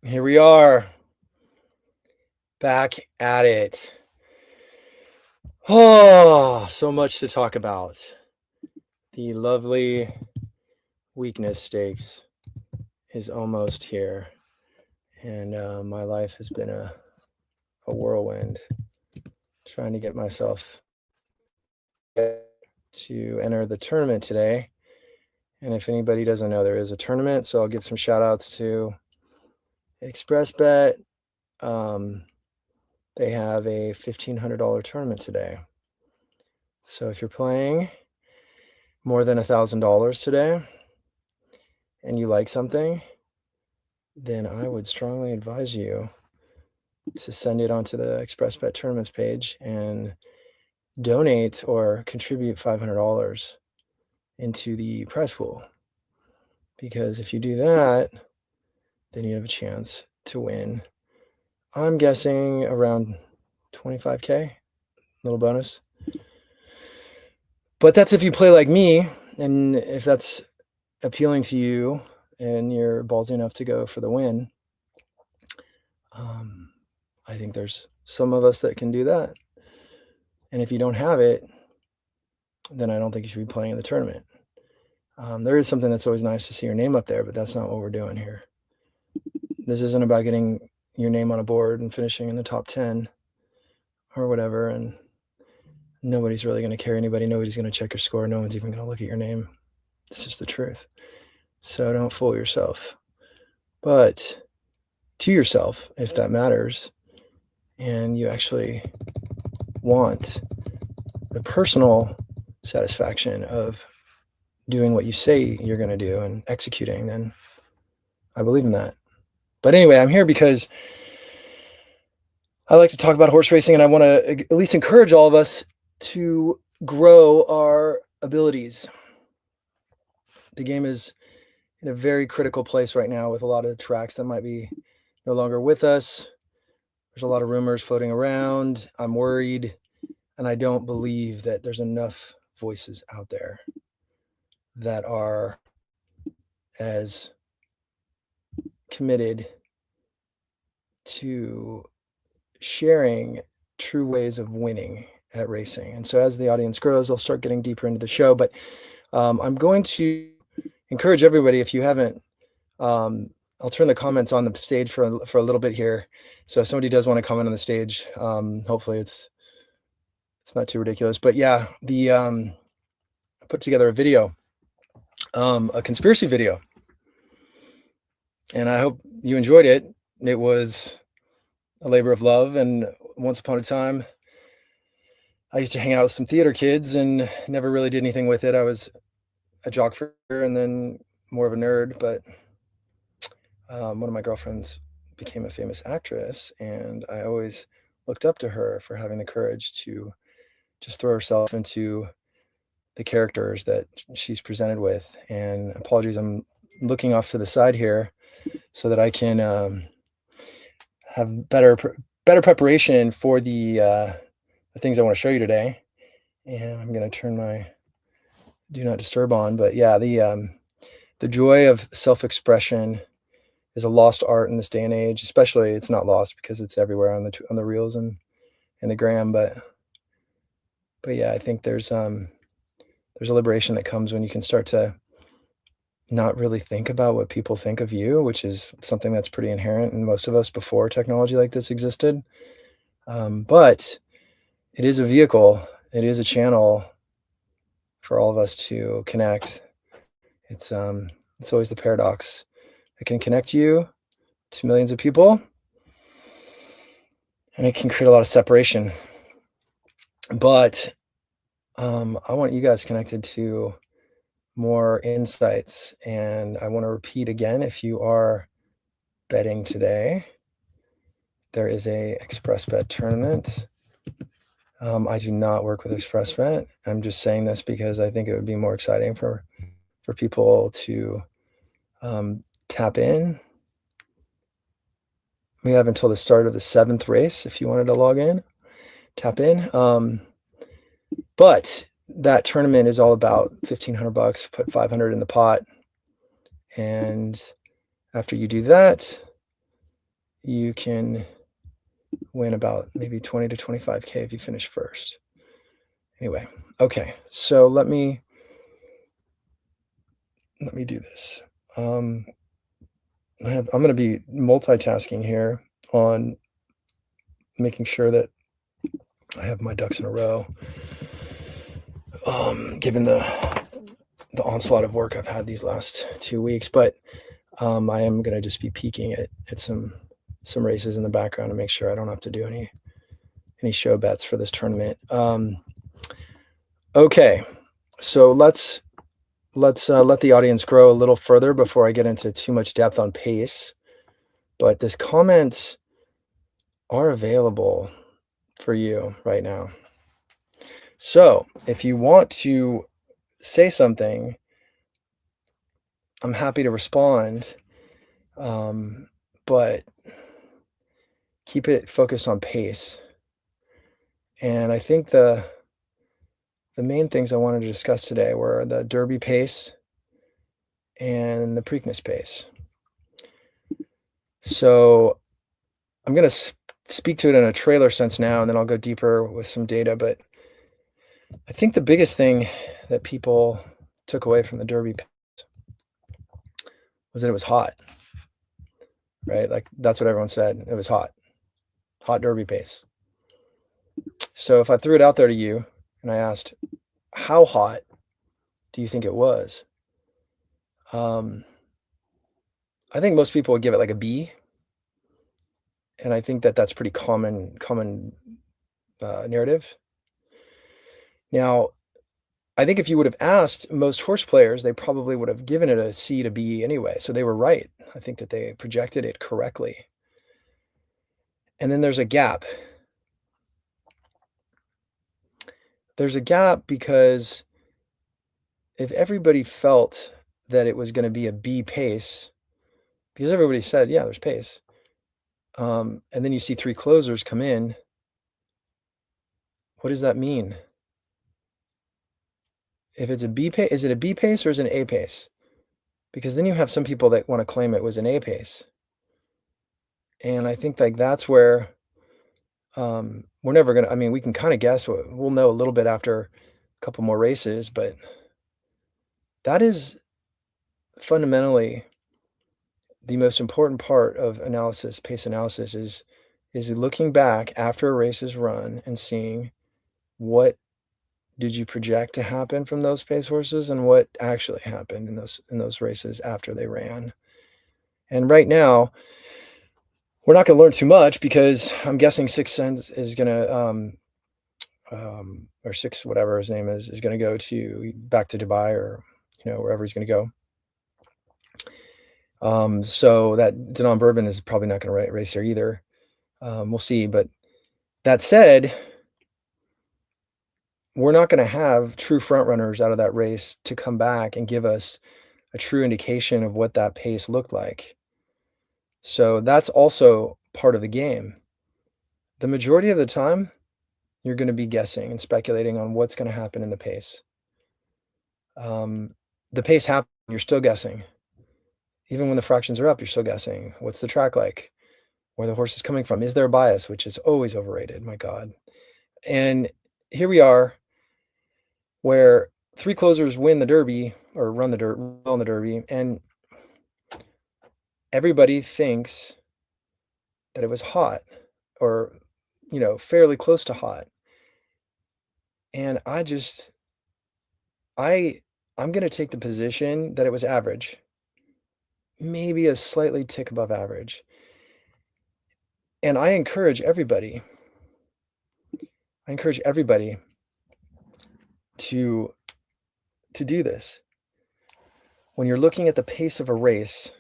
Here we are, back at it. Oh, so much to talk about. The lovely Preakness stakes is almost here, and my life has been a whirlwind trying to get myself to enter the tournament today. And if anybody doesn't know, there is a tournament, so I'll give some shout outs to ExpressBet. They have a $1,500 tournament today. So if you're playing more than $1,000 today and you like something, then I would strongly advise you to send it onto the ExpressBet tournaments page and donate or contribute $500 into the prize pool. Because if you do that, then you have a chance to win. I'm guessing around 25K, little bonus. But that's if you play like me, and if that's appealing to you and you're ballsy enough to go for the win, I think there's some of us that can do that. And if you don't have it, then I don't think you should be playing in the tournament. There is something that's always nice to see your name up there, but that's not what we're doing here. This isn't about getting your name on a board and finishing in the top 10 or whatever, and nobody's really going to care anybody. Nobody's going to check your score. No one's even going to look at your name. It's just the truth. So don't fool yourself. But to yourself, if that matters, and you actually want the personal satisfaction of doing what you say you're going to do and executing, then I believe in that. But anyway, I'm here because I like to talk about horse racing, and I want to at least encourage all of us to grow our abilities. The game is in a very critical place right now with a lot of tracks that might be no longer with us. There's a lot of rumors floating around. I'm worried, and I don't believe that there's enough voices out there that are as committed to sharing true ways of winning at racing. And so as the audience grows, I'll start getting deeper into the show. But I'm going to encourage everybody, if you haven't, I'll turn the comments on the stage for a little bit here. So if somebody does want to comment on the stage, hopefully it's not too ridiculous. But yeah, I put together a video, a conspiracy video, and I hope you enjoyed it. It was a labor of love, and once upon a time, I used to hang out with some theater kids and never really did anything with it. I was a jock for and then more of a nerd, but one of my girlfriends became a famous actress, and I always looked up to her for having the courage to just throw herself into the characters that she's presented with. And apologies, I'm looking off to the side here so that I can have better preparation for the things I want to show you today. And I'm going to turn my do not disturb on. But yeah, the joy of self-expression is a lost art in this day and age. Especially, it's not lost because it's everywhere on the reels and the gram. But yeah, I think there's a liberation that comes when you can start to not really think about what people think of you, which is something that's pretty inherent in most of us before technology like this existed. But it is a vehicle. It is a channel for all of us to connect. It's always the paradox. It can connect you to millions of people, and it can create a lot of separation. But I want you guys connected to more insights, and I want to repeat again, if you are betting today, there is a ExpressBet tournament. I do not work with ExpressBet. I'm just saying this because I think it would be more exciting for people to tap in. We have until the start of the 7th race if you wanted to log in, tap in. But that tournament is all about $1,500. Put $500 in the pot, and after you do that, you can win about maybe 20 to 25K if you finish first. Anyway, okay, so let me do this. I'm gonna be multitasking here on making sure that I have my ducks in a row. Given the onslaught of work I've had these last 2 weeks, but I am gonna just be peeking at some races in the background to make sure I don't have to do any show bets for this tournament. Okay, so let's let the audience grow a little further before I get into too much depth on pace. But these comments are available for you right now. So if you want to say something, I'm happy to respond, but keep it focused on pace. And I think the main things I wanted to discuss today were the Derby pace and the Preakness pace. So I'm going to speak to it in a trailer sense now, and then I'll go deeper with some data. But I think the biggest thing that people took away from the Derby pace was that it was hot, right? Like that's what everyone said. It was hot Derby pace. So if I threw it out there to you and I asked, how hot do you think it was? I think most people would give it like a B, and I think that that's pretty common narrative. Now, I think if you would have asked most horse players, they probably would have given it a C to B anyway, so they were right. I think that they projected it correctly. And then there's a gap. There's a gap because if everybody felt that it was gonna be a B pace, because everybody said, "Yeah, there's pace," and then you see 3 closers come in, what does that mean? If it's a B pace, is it a B pace or is it an A pace? Because then you have some people that wanna claim it was an A pace. And I think, like, that's where, we're never gonna, I mean, we can kinda guess, we'll know a little bit after a couple more races, but that is fundamentally the most important part of analysis, pace analysis is looking back after a race is run and seeing what did you project to happen from those pace horses and what actually happened in those races after they ran. And right now, we're not gonna learn too much because I'm guessing Sixth Sense is gonna, or Six, whatever his name is gonna go back to Dubai or, wherever he's gonna go. So that Denon Bourbon is probably not gonna race there either. We'll see, but that said, we're not gonna have true front runners out of that race to come back and give us a true indication of what that pace looked like. So that's also part of the game. The majority of the time, you're gonna be guessing and speculating on what's gonna happen in the pace. The pace happened, you're still guessing. Even when the fractions are up, you're still guessing. What's the track like? Where the horse is coming from? Is there a bias, which is always overrated, my god. And here we are, where 3 closers win the Derby or run the Derby, and everybody thinks that it was hot or, fairly close to hot. And I'm gonna take the position that it was average, maybe a slightly tick above average. And I encourage everybody to do this. When you're looking at the pace of a race,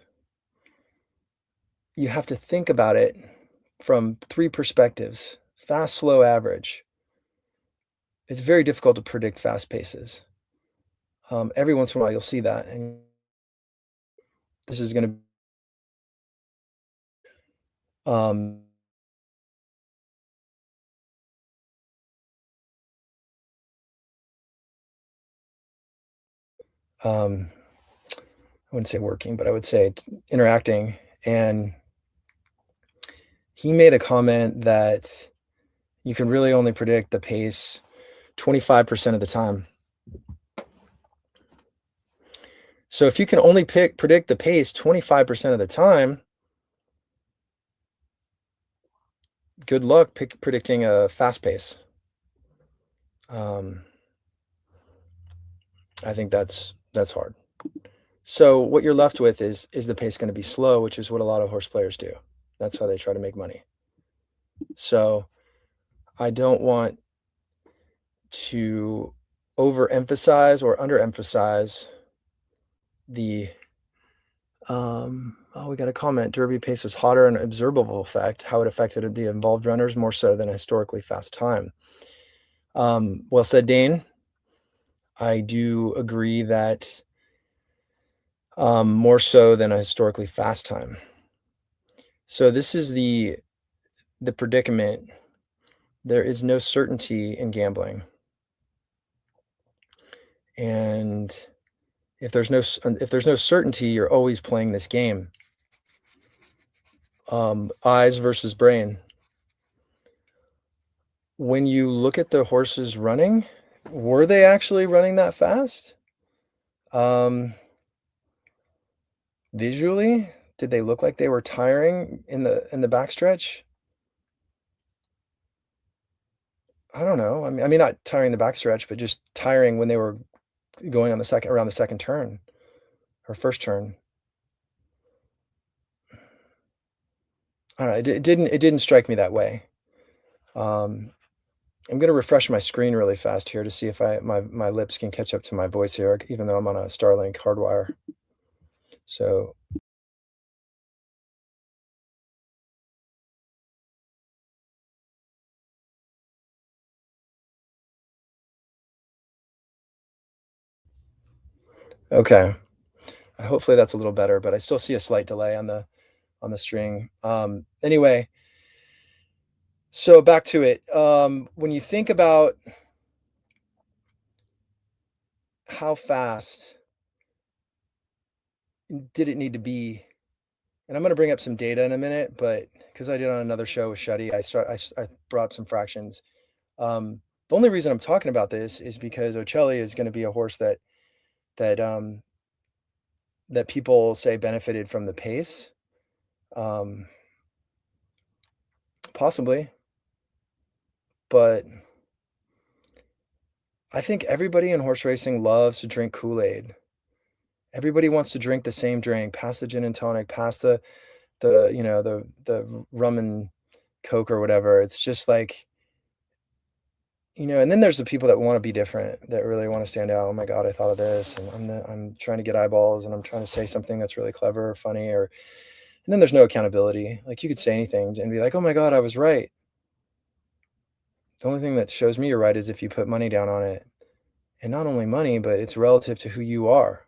you have to think about it from 3 perspectives: fast, slow, average. It's very difficult to predict fast paces. Every once in a while, you'll see that, and this is gonna, um um, I wouldn't say working, but I would say interacting, and He made a comment that you can really only predict the pace 25% of the time. So if you can only predict the pace 25% of the time, good luck predicting a fast pace. Um, I think that's hard. So what you're left with is the pace going to be slow, which is what a lot of horse players do. That's how they try to make money. So I don't want to overemphasize or underemphasize the oh, we got a comment. Derby pace was hotter and observable effect, how it affected the involved runners more so than a historically fast time. Well said, Dane. I do agree that more so than a historically fast time. So this is the predicament. There is no certainty in gambling. And if there's no certainty, you're always playing this game. Eyes versus brain. When you look at the horses running, were they actually running that fast? Visually, did they look like they were tiring in the backstretch? I don't know. I mean, not tiring the backstretch, but just tiring when they were going on around the second turn or first turn. I don't know. It didn't strike me that way. I'm gonna refresh my screen really fast here to see if my lips can catch up to my voice here, even though I'm on a Starlink hardwire. So okay. Hopefully that's a little better, but I still see a slight delay on the string. Anyway, so back to it. When you think about how fast did it need to be, and I'm going to bring up some data in a minute, but because I did on another show with Shuddy, I brought up some fractions. The only reason I'm talking about this is because Ocelli is going to be a horse that um, that people say benefited from the pace. Um, Possibly, but I think everybody in horse racing loves to drink Kool-Aid. Everybody wants to drink the same drink, pass the gin and tonic, pass the rum and Coke or whatever. It's just like, and then there's the people that wanna be different, that really wanna stand out. "Oh my god, I thought of this, and I'm trying to get eyeballs, and I'm trying to say something that's really clever or funny," and then there's no accountability. Like, you could say anything and be like, "Oh my god, I was right." The only thing that shows me you're right is if you put money down on it, and not only money, but it's relative to who you are.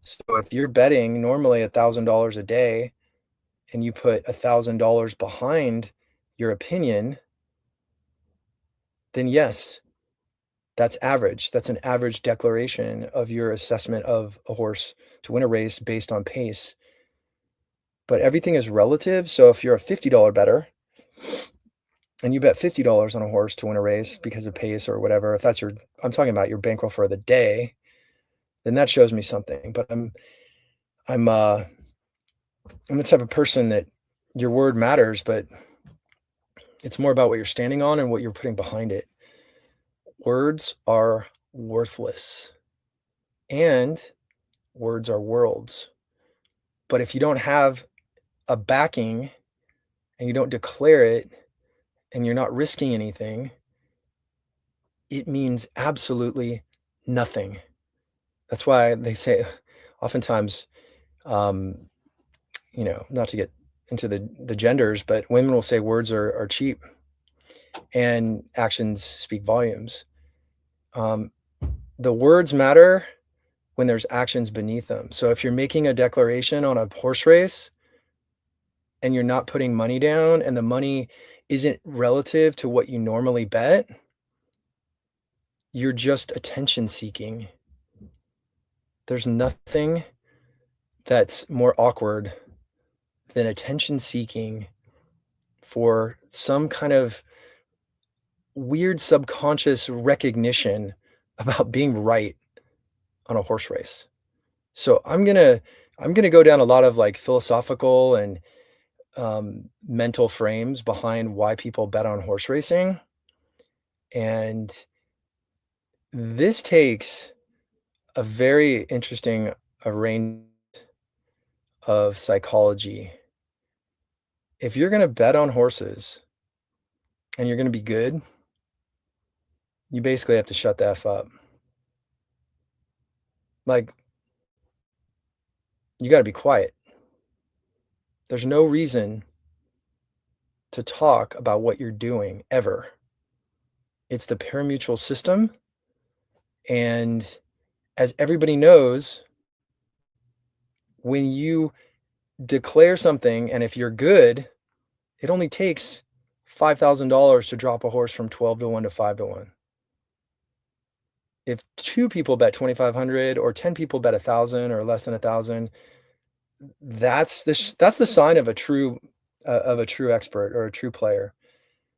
So if you're betting normally $1,000 a day and you put $1,000 behind your opinion, then yes, that's average. That's an average declaration of your assessment of a horse to win a race based on pace. But everything is relative. So if you're a $50 bettor and you bet $50 on a horse to win a race because of pace or whatever, if that's I'm talking about your bankroll for the day, then that shows me something. But I'm uh I'm the type of person that your word matters, but it's more about what you're standing on and what you're putting behind it. Words are worthless and words are worlds. But if you don't have a backing and you don't declare it and you're not risking anything, it means absolutely nothing. That's why they say oftentimes, um, not to get into the genders, but women will say words are cheap and actions speak volumes. Um, the words matter when there's actions beneath them. So if you're making a declaration on a horse race and you're not putting money down and the money isn't relative to what you normally bet, you're just attention seeking. There's nothing that's more awkward than attention seeking for some kind of weird subconscious recognition about being right on a horse race. So I'm gonna go down a lot of, like, philosophical and, mental frames behind why people bet on horse racing, and this takes a very interesting arrangement of psychology. If you're gonna bet on horses and you're gonna be good, you basically have to shut the F up. Like, you gotta be quiet. There's no reason to talk about what you're doing ever. It's the parimutuel system, and as everybody knows, when you declare something and if you're good, it only takes $5,000 to drop a horse from 12 to 1 to 5 to 1. If 2 people bet 2,500 or 10 people bet 1,000 or less than 1,000, that's the sign of a true expert or a true player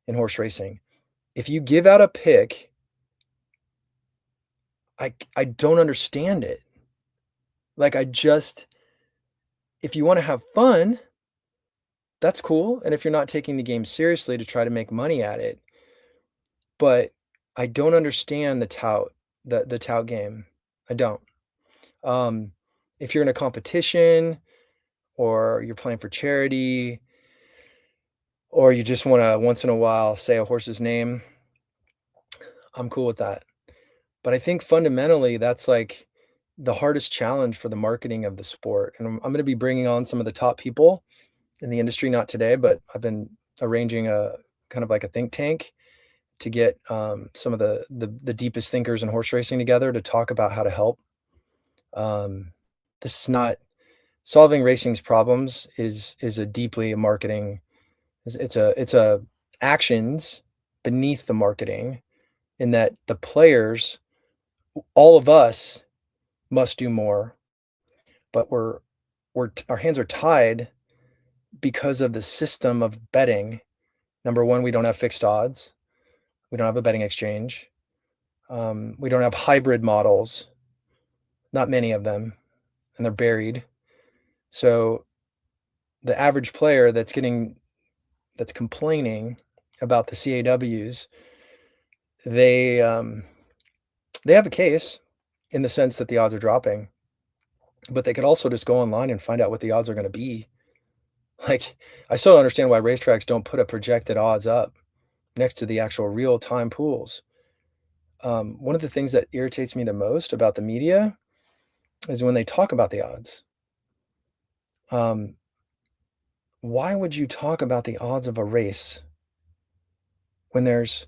in horse racing. If you give out a pick, I don't understand it. Like, if you wanna have fun, that's cool, and if you're not taking the game seriously to try to make money at it, but I don't understand the tout game. I don't. Um, if you're in a competition or you're playing for charity or you just wanna once in a while say a horse's name, I'm cool with that. But I think fundamentally that's, like, the hardest challenge for the marketing of the sport, and I'm gonna be bringing on some of the top people in the industry, not today, but I've been arranging a kind of like a think tank to get, some of the deepest thinkers in horse racing together to talk about how to help. Um, this is not solving racing's problems is a deeply marketing it's a actions beneath the marketing in that the players, all of us must do more, but our hands are tied because of the system of betting. Number 1, we don't have fixed odds. We don't have a betting exchange. We don't have hybrid models, not many of them, and they're buried. So the average player that's complaining about the CAWs, they they have a case in the sense that the odds are dropping, but they could also just go online and find out what the odds are going to be. Like, I still don't understand why racetracks don't put a projected odds up next to the actual real time pools. One of the things that irritates me the most about the media is when they talk about the odds. Um, why would you talk about the odds of a race when there's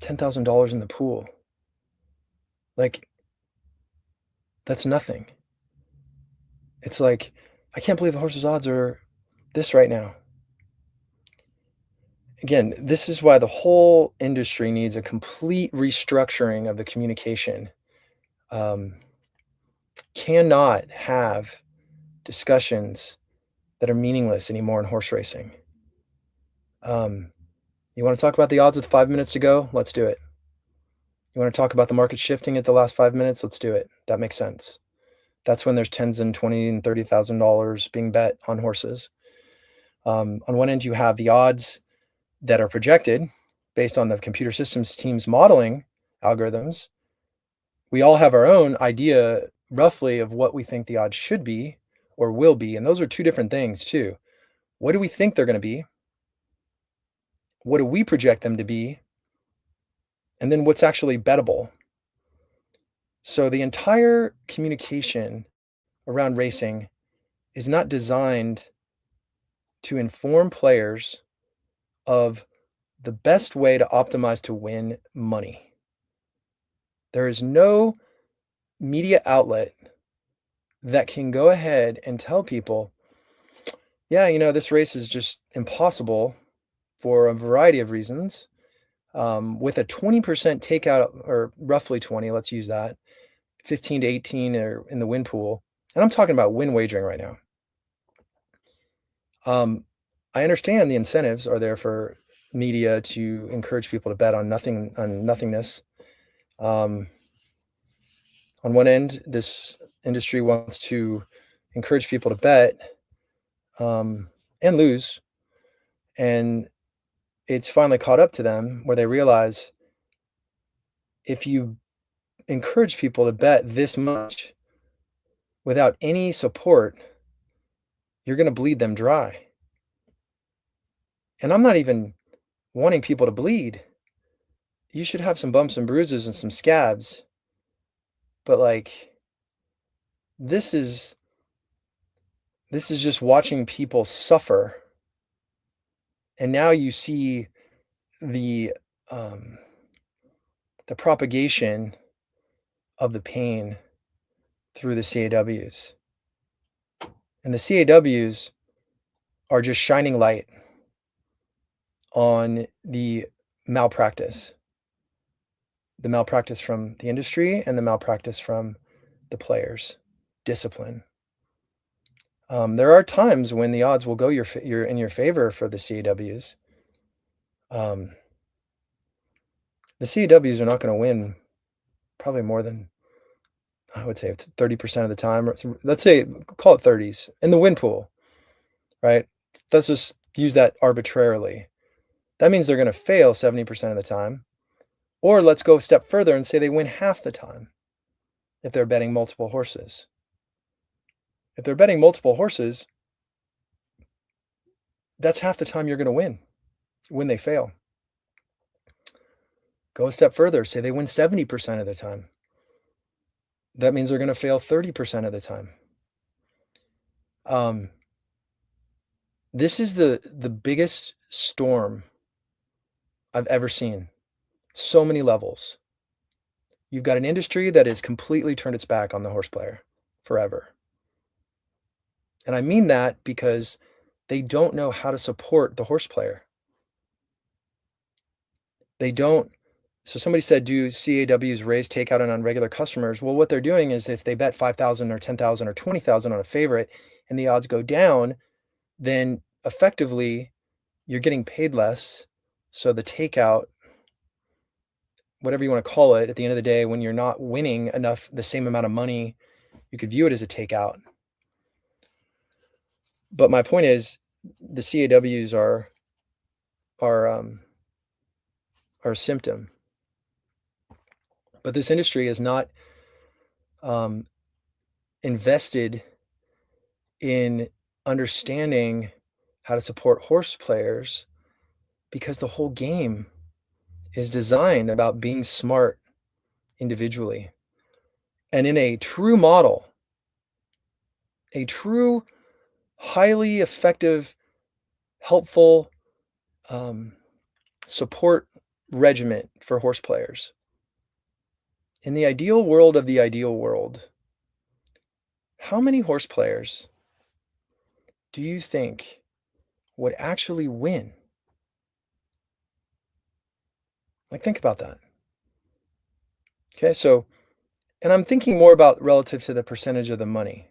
$10,000 in the pool? Like, that's nothing. It's like, I can't believe the horse's odds are this right now. Again, this is why the whole industry needs a complete restructuring of the communication. Um, cannot have discussions that are meaningless anymore in horse racing. Um, you want to talk about the odds with 5 minutes to go? Let's do it. You want to talk about the market shifting at the last 5 minutes? Let's do it. That makes sense. That's when there's tens and $20 and $30,000 being bet on horses. On one end, you have the odds that are projected based on the computer systems team's modeling algorithms. We all have our own idea roughly of what we think the odds should be or will be, and those are two different things too. What do we think they're going to be? What do we project them to be? And then what's actually bettable? So the entire communication around racing is not designed to inform players of the best way to optimize to win money. There is no media outlet that can go ahead and tell people, yeah, this race is just impossible for a variety of reasons. With a 20% takeout, or roughly 20, let's use that, 15 to 18 are in the win pool. And I'm talking about win wagering right now. I understand the incentives are there for media to encourage people to bet on nothingness. Um, on one end, this industry wants to encourage people to bet, and lose, and it's finally caught up to them where they realize if you encourage people to bet this much without any support, you're gonna bleed them dry. And I'm not even wanting people to bleed. You should have some bumps and bruises and some scabs, but, like, this is this is just watching people suffer, and now you see the, um, the propagation of the pain through the CAWs. And the CAWs are just shining light on the malpractice from the industry and the malpractice from the players. Discipline. There are times when the odds will go your in your favor for the CAWs. Um, the CAWs are not going to win probably more than, I would say, 30% of the time. Or let's say, call it 30s in the win pool, right? Let's just use that arbitrarily. That means they're going to fail 70% of the time. Or let's go a step further and say they win half the time if they're betting multiple horses. If they're betting multiple horses, that's half the time you're going to win when they fail. Go a step further, say they win 70% of the time. That means they're going to fail 30% of the time. This is the biggest storm I've ever seen. So many levels. You've got an industry that has completely turned its back on the horse player forever. And I mean that because they don't know how to support the horse player. They don't. So somebody said, do CAWs raise takeout on regular customers? Well, what they're doing is if they bet 5,000 or 10,000 or 20,000 on a favorite and the odds go down, then effectively you're getting paid less. So the takeout, whatever you want to call it, at the end of the day, when you're not winning enough, the same amount of money, you could view it as a takeout. But my point is the CAWs are a symptom. But this industry is not invested in understanding how to support horse players because the whole game is designed about being smart individually. And in a true model, a true, highly effective, helpful support regiment for horse players. In the ideal world of the ideal world, how many horse players do you think would actually win? Like, think about that. Okay, so, and I'm thinking more about relative to the percentage of the money.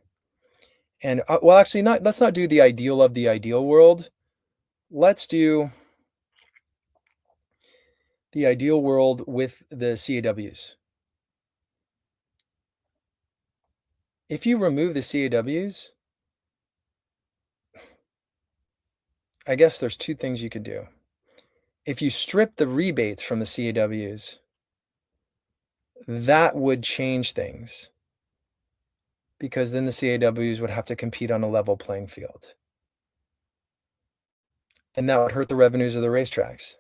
And well, actually, let's not do the ideal of the ideal world. Let's do the ideal world with the CAWs. If you remove the CAWs, I guess there's two things you could do. If you strip the rebates from the CAWs, that would change things because then the CAWs would have to compete on a level playing field. And that would hurt the revenues of the racetracks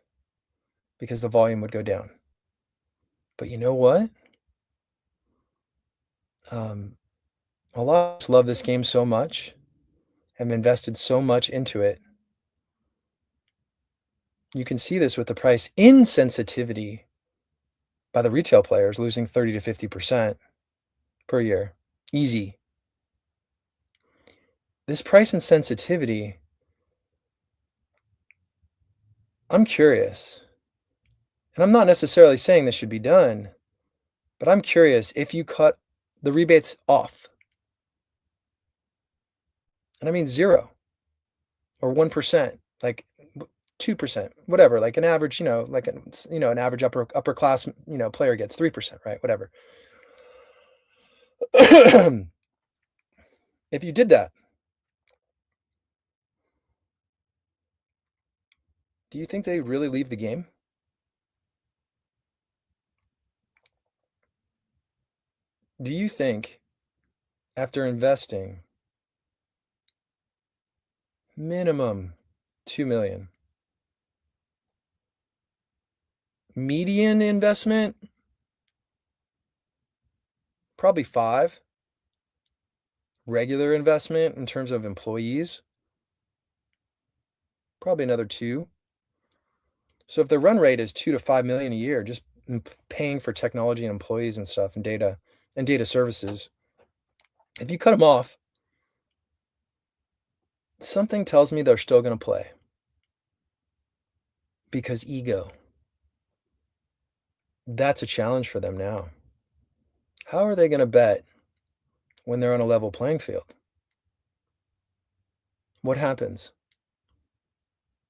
because the volume would go down. But you know what? A lot of us love this game so much, have invested so much into it. You can see this with the price insensitivity by the retail players losing 30 to 50% per year. Easy. This price insensitivity, I'm curious, and I'm not necessarily saying this should be done, but I'm curious if you cut the rebates off, and I mean 0 or 1%, like 2%, whatever, like an average, like an average upper class, player gets 3%, right? Whatever. If you did that, do you think they really leave the game? Do you think after investing minimum 2 million, median investment probably 5, regular investment in terms of employees probably another 2. So if the run rate is 2 to 5 million a year, just paying for technology and employees and stuff and data services, if you cut them off, something tells me they're still going to play because ego. That's a challenge for them now. How are they going to bet when they're on a level playing field? What happens?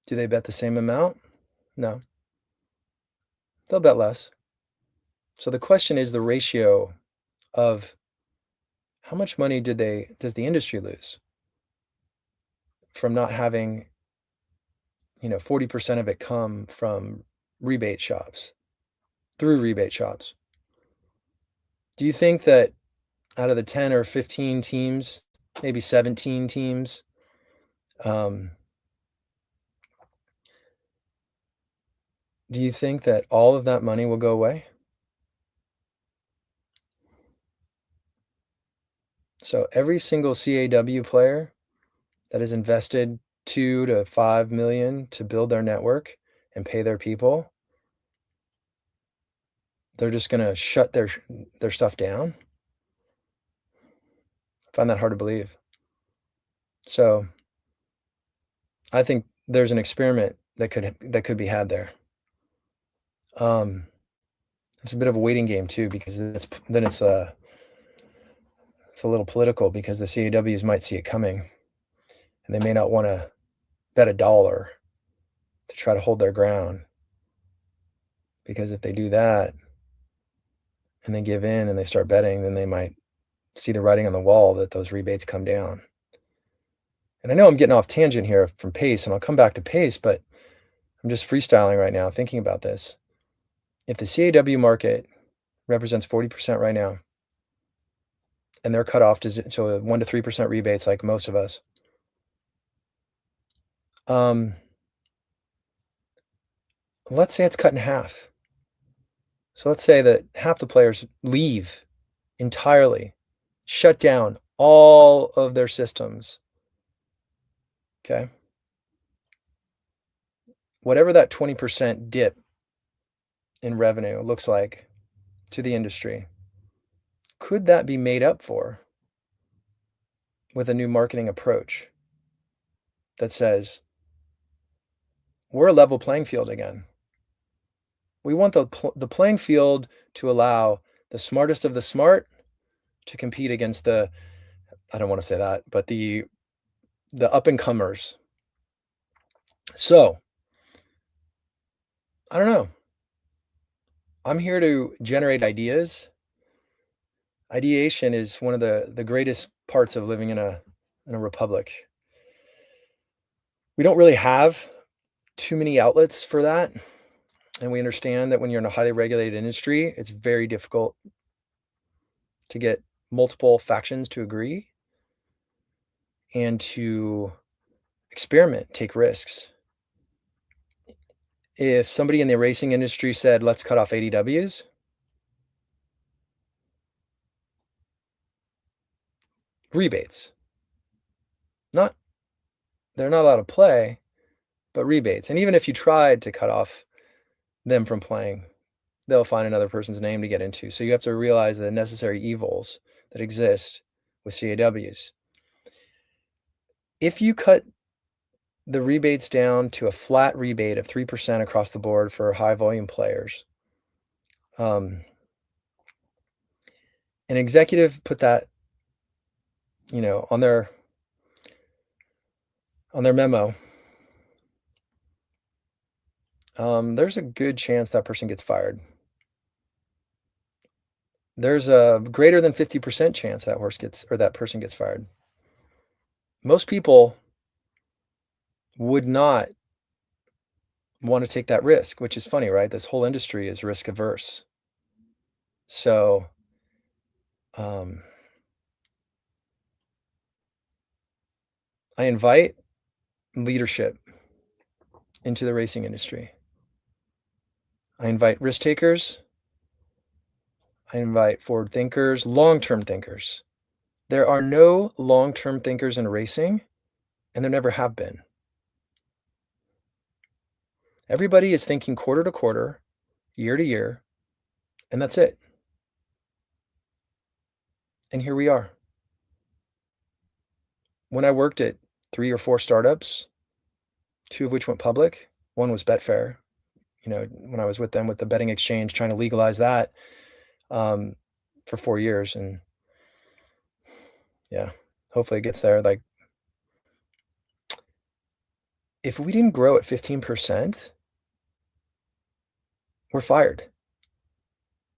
Do they bet the same amount? No. They'll bet less. So the question is the ratio of how much money does the industry lose from not having, 40% of it come from rebate shops, through rebate shops. Do you think that out of the 10 or 15 teams, maybe 17 teams, um, do you think that all of that money will go away? So every single CAW player that has invested 2 to 5 million to build their network and pay their people, they're just gonna shut their stuff down? I find that hard to believe. So I think there's an experiment that could be had there. Um, it's a bit of a waiting game too, because it's a little political because the CAWs might see it coming, and they may not want to bet $1 to try to hold their ground, because if they do that and they give in and they start betting, then they might see the writing on the wall that those rebates come down. And I know I'm getting off tangent here from pace, and I'll come back to pace, but I'm just freestyling right now, thinking about this. If the CAW market represents 40% right now, and they're cut off to 1 to 3% rebates like most of us, um, let's say it's cut in half. So let's say that half the players leave entirely, shut down all of their systems. Okay. Whatever that 20% dip in revenue looks like to the industry, could that be made up for with a new marketing approach that says, we're a level playing field again? We want the playing field to allow the smartest of the smart to compete against I don't want to say that, but the up and comers. So I don't know. I'm here to generate ideas. Ideation is one of the greatest parts of living in a republic. We don't really have too many outlets for that, and we understand that when you're in a highly regulated industry, it's very difficult to get multiple factions to agree and to experiment, take risks. If somebody in the racing industry said, "Let's cut off ADWs," rebates. Not They're not allowed to play, but rebates. And even if you tried to cut off them from playing, they'll find another person's name to get into. So you have to realize the necessary evils that exist with CAWs. If you cut the rebates down to a flat rebate of 3% across the board for high volume players, an executive put that, on their memo, there's a good chance that person gets fired. There's a greater than 50% chance that horse gets or that person gets fired. Most people would not want to take that risk, which is funny, right? This whole industry is risk averse. So, um, I invite leadership into the racing industry. I invite risk takers. I invite forward thinkers, long-term thinkers. There are no long-term thinkers in racing, and there never have been. Everybody is thinking quarter to quarter, year to year, and that's it. And here we are. When I worked at 3 or 4 startups, 2 of which went public, one was Betfair, when I was with them with the betting exchange trying to legalize that, um, for 4 years, and yeah, hopefully it gets there, like, if we didn't grow at 15%, we're fired.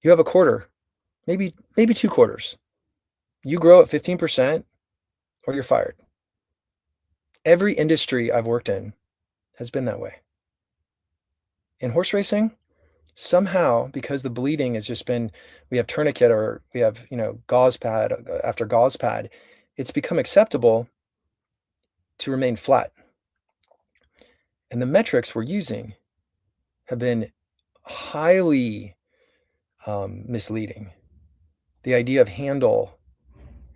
You have a quarter, maybe 2 quarters. You grow at 15% or you're fired. Every industry I've worked in has been that way. In horse racing, somehow, because the bleeding has just been we have tourniquet or we have, gauze pad after gauze pad, it's become acceptable to remain flat. And the metrics we're using have been highly, misleading. The idea of handle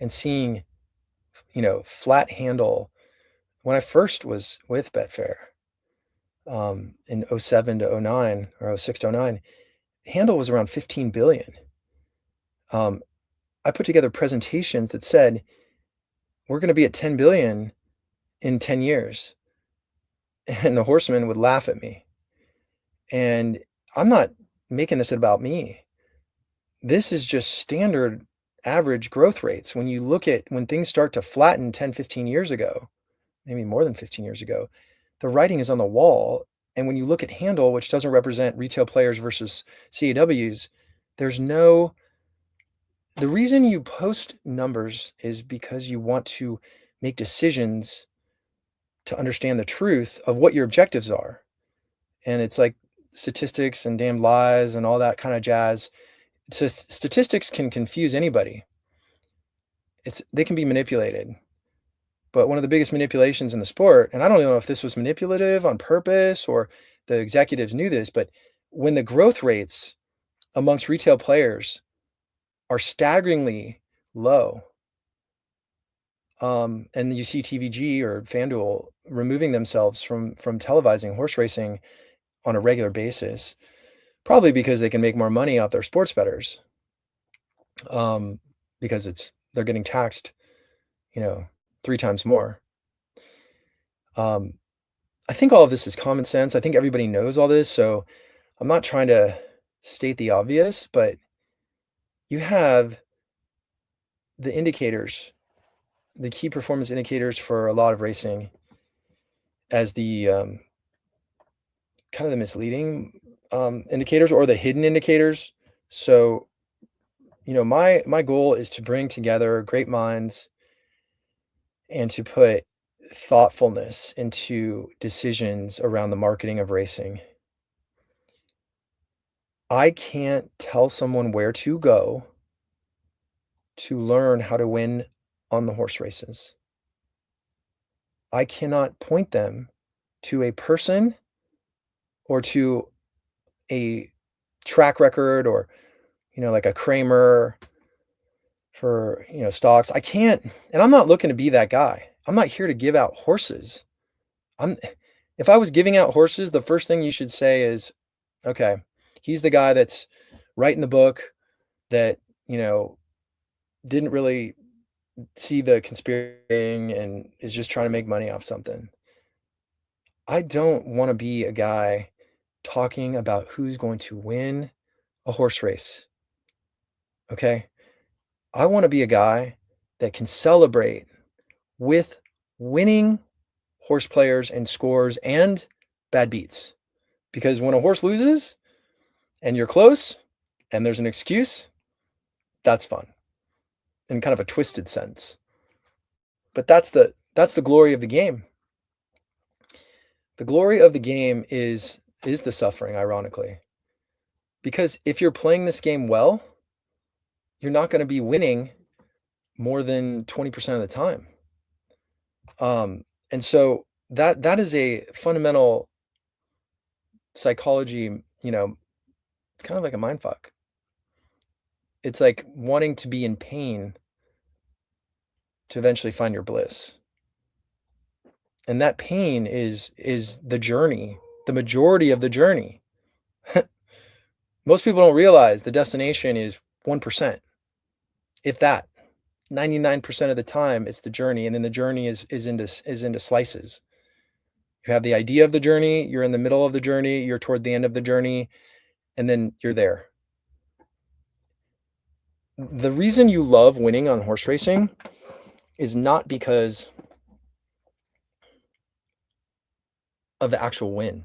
and seeing, flat handle. When I first was with Betfair, in '07 to '09 or '06 to '09, handle was around 15 billion. Um, I put together presentations that said, "We're gonna be at 10 billion in 10 years," and the horsemen would laugh at me. And I'm not making this about me. This is just standard average growth rates. When you look at when things start to flatten 10, 15 years ago, maybe more than 15 years ago, the writing is on the wall. And when you look at handle, which doesn't represent retail players versus CAWs, there's no the reason you post numbers is because you want to make decisions to understand the truth of what your objectives are. And it's like statistics and damn lies and all that kind of jazz. Statistics can confuse anybody. They can be manipulated. But one of the biggest manipulations in the sport, and I don't know if this was manipulative on purpose or the executives knew this, but when the growth rates amongst retail players are staggeringly low, and you see TVG or FanDuel removing themselves from televising horse racing on a regular basis, probably because they can make more money off their sports bettors, because they're getting taxed, you know, 3 times more. Um, I think all of this is common sense. I think everybody knows all this, so I'm not trying to state the obvious, but you have the indicators, the key performance indicators for a lot of racing as the, kind of the misleading, indicators or the hidden indicators. So, my goal is to bring together great minds and to put thoughtfulness into decisions around the marketing of racing. I can't tell someone where to go to learn how to win on the horse races. I cannot point them to a person or to a track record or, like a Kramer for, stocks. I can't, and I'm not looking to be that guy. I'm not here to give out horses. I'm if I was giving out horses, the first thing you should say is, "Okay, he's the guy that's writing the book that, didn't really see the conspiracy thing and is just trying to make money off something." I don't wanna be a guy talking about who's going to win a horse race, okay? I wanna be a guy that can celebrate with winning horse players and scores and bad beats. Because when a horse loses and you're close and there's an excuse, that's fun in kind of a twisted sense. But that's the glory of the game. The glory of the game is the suffering, ironically. Because if you're playing this game well, you're not gonna be winning more than 20% of the time. And so that is a fundamental psychology, it's kind of like a mind fuck. It's like wanting to be in pain to eventually find your bliss. And that pain is the journey, the majority of the journey. Most people don't realize the destination is 1%, if that. 99% of the time, it's the journey, and then the journey is into slices. You have the idea of the journey, you're in the middle of the journey, you're toward the end of the journey, and then you're there. The reason you love winning on horse racing is not because of the actual win.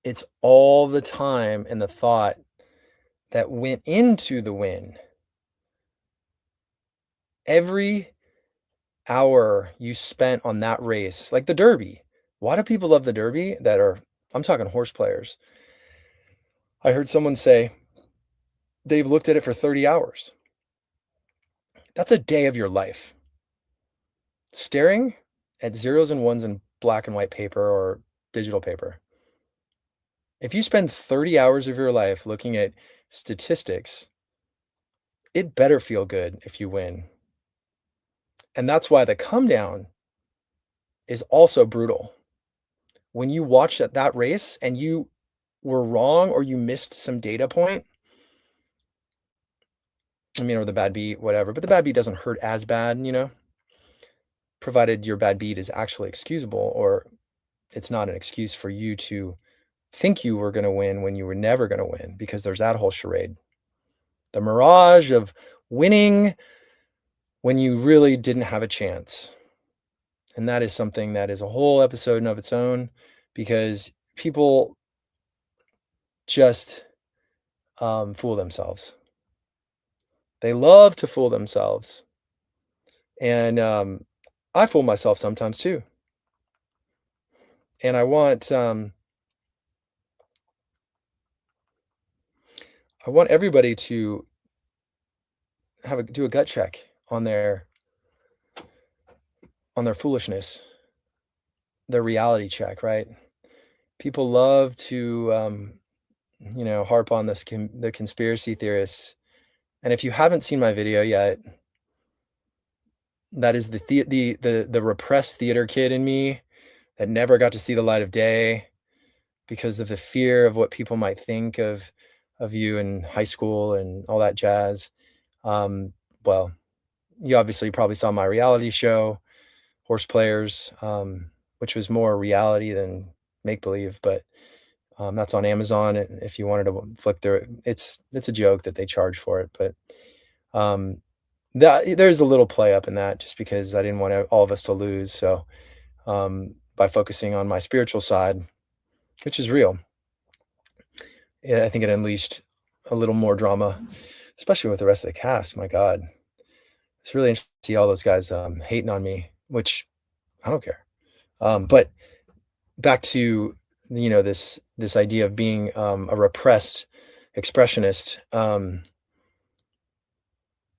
It's all the time and the thought that went into the win. Every hour you spent on that race, like the Derby. Why do people love the Derby I'm talking horse players. I heard someone say they've looked at it for 30 hours. That's a day of your life. Staring at zeros and ones in black and white paper or digital paper. If you spend 30 hours of your life looking at statistics, it better feel good if you win. And that's why the come down is also brutal. When you watch that race and you were wrong or you missed some data point, or the bad beat, whatever, but the bad beat doesn't hurt as bad, provided your bad beat is actually excusable or it's not an excuse for you to think you were going to win when you were never going to win, because there's that whole charade. The mirage of winning when you really didn't have a chance. And that is something that is a whole episode in of its own, because people just fool themselves. They love to fool themselves. And I fool myself sometimes too. And I want everybody to do a gut check on their foolishness, their reality check, right? People love to harp on the conspiracy theorists. And if you haven't seen my video yet, that is the repressed theater kid in me that never got to see the light of day because of the fear of what people might think of you in high school and all that jazz. Well, you obviously probably saw my reality show, Horseplayers, which was more reality than make-believe, but that's on Amazon if you wanted to flick through it. It's a joke that they charge for it, but there's a little play up in that just because I didn't want all of us to lose. So by focusing on my spiritual side, which is real, I think it unleashed a little more drama, especially with the rest of the cast. My God, it's really interesting to see all those guys hating on me, which I don't care. But back to this idea of being a repressed expressionist.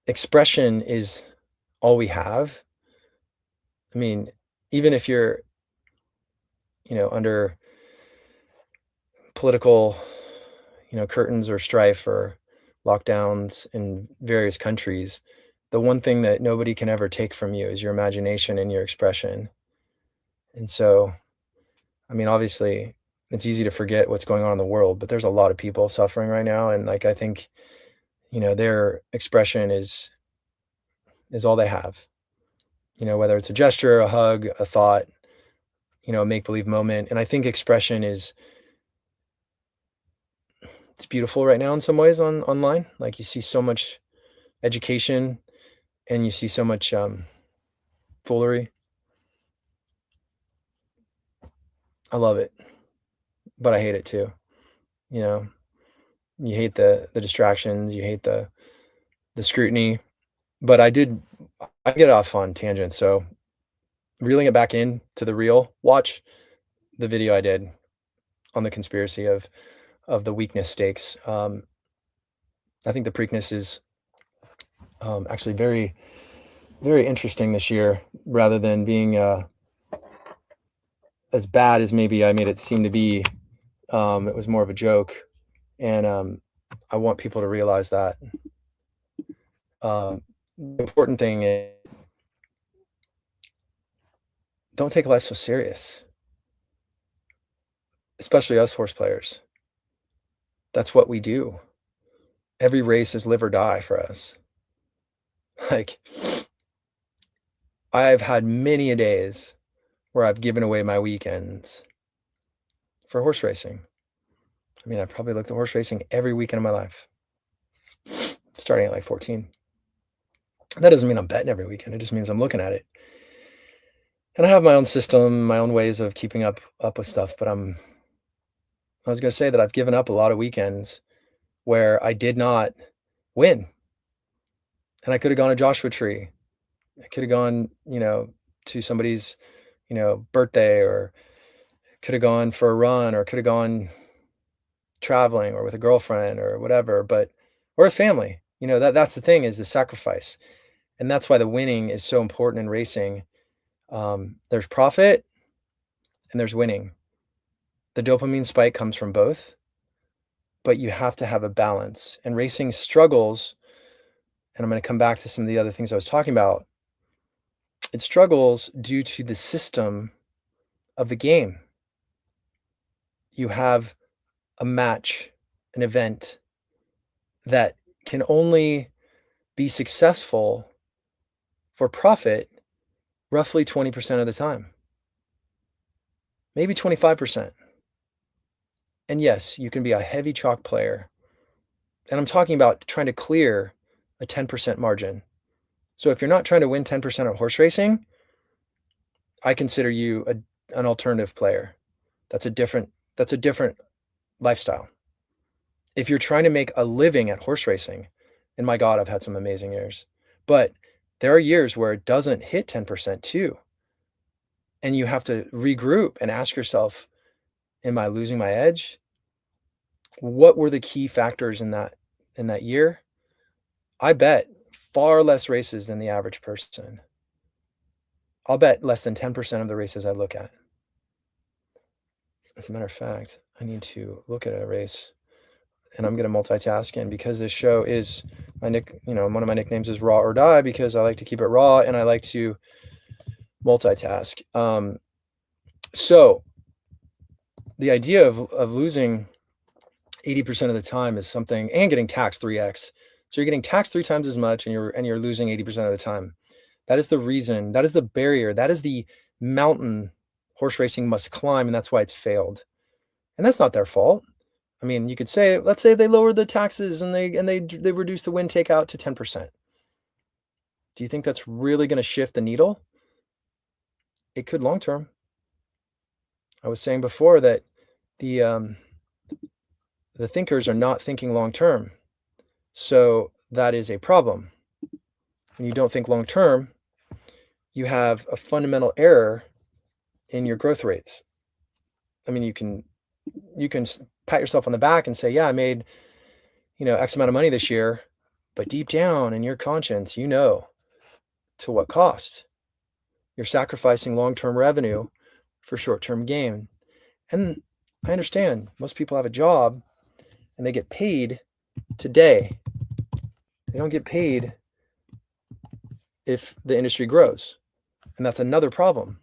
Expression is all we have. I mean, even if you're under political curtains or strife or lockdowns in various countries, the one thing that nobody can ever take from you is your imagination and your expression. And so, obviously, it's easy to forget what's going on in the world, but there's a lot of people suffering right now, and I think their expression is all they have. Whether it's a gesture, a hug, a thought, a make-believe moment. And I think expression it's beautiful right now in some ways online. Like, you see so much education and you see so much foolery. I love it, but I hate it too. You know, you hate the distractions, you hate the scrutiny. But I get off on tangents, so reeling it back in to the real, watch the video I did on the conspiracy of the weakness stakes. I think the Preakness is actually very, very interesting this year, rather than being as bad as maybe I made it seem to be. It was more of a joke, and I want people to realize that. The important thing is, don't take life so serious, especially us horse players. That's what we do. Every race is live or die for us. Like, I've had many a days where I've given away my weekends for horse racing. I mean, I probably looked at horse racing every weekend of my life, starting at like 14. That doesn't mean I'm betting every weekend. It just means I'm looking at it. And I have my own system, my own ways of keeping up with stuff, but I was gonna say that I've given up a lot of weekends where I did not win. And I could have gone to Joshua Tree. I could have gone, to somebody's, birthday, or could have gone for a run, or could have gone traveling, or with a girlfriend, or whatever, or a family. That's the thing, is the sacrifice. And that's why the winning is so important in racing. There's profit and there's winning. The dopamine spike comes from both, but you have to have a balance. And racing struggles, and I'm going to come back to some of the other things I was talking about. It struggles due to the system of the game. You have a match, an event that can only be successful for profit roughly 20% of the time, maybe 25%. And yes, you can be a heavy chalk player. And I'm talking about trying to clear a 10% margin. So if you're not trying to win 10% at horse racing, I consider you an alternative player. That's a different lifestyle. If you're trying to make a living at horse racing, and my God, I've had some amazing years, but there are years where it doesn't hit 10% too. And you have to regroup and ask yourself, am I losing my edge? What were the key factors in that year? I bet far less races than the average person. I'll bet less than 10% of the races I look at. As a matter of fact, I need to look at a race, and I'm going to multitask. And because this show is one of my nicknames is Raw or Die, because I like to keep it raw and I like to multitask. So the idea of losing 80% of the time is something, and getting taxed 3x. So you're getting taxed 3 times as much, and you're losing 80% of the time. That is the reason. That is the barrier. That is the mountain horse racing must climb, and that's why it's failed. And that's not their fault. I mean, you could say, let's say they lowered the taxes and they reduced the win takeout to 10%. Do you think that's really going to shift the needle? It could long term. I was saying before that the thinkers are not thinking long term. So that is a problem. When you don't think long term, you have a fundamental error in your growth rates. I mean, you can pat yourself on the back and say, yeah, I made, X amount of money this year, but deep down in your conscience, to what cost. You're sacrificing long-term revenue for short-term gain. And I understand most people have a job and they get paid today. They don't get paid if the industry grows. And that's another problem,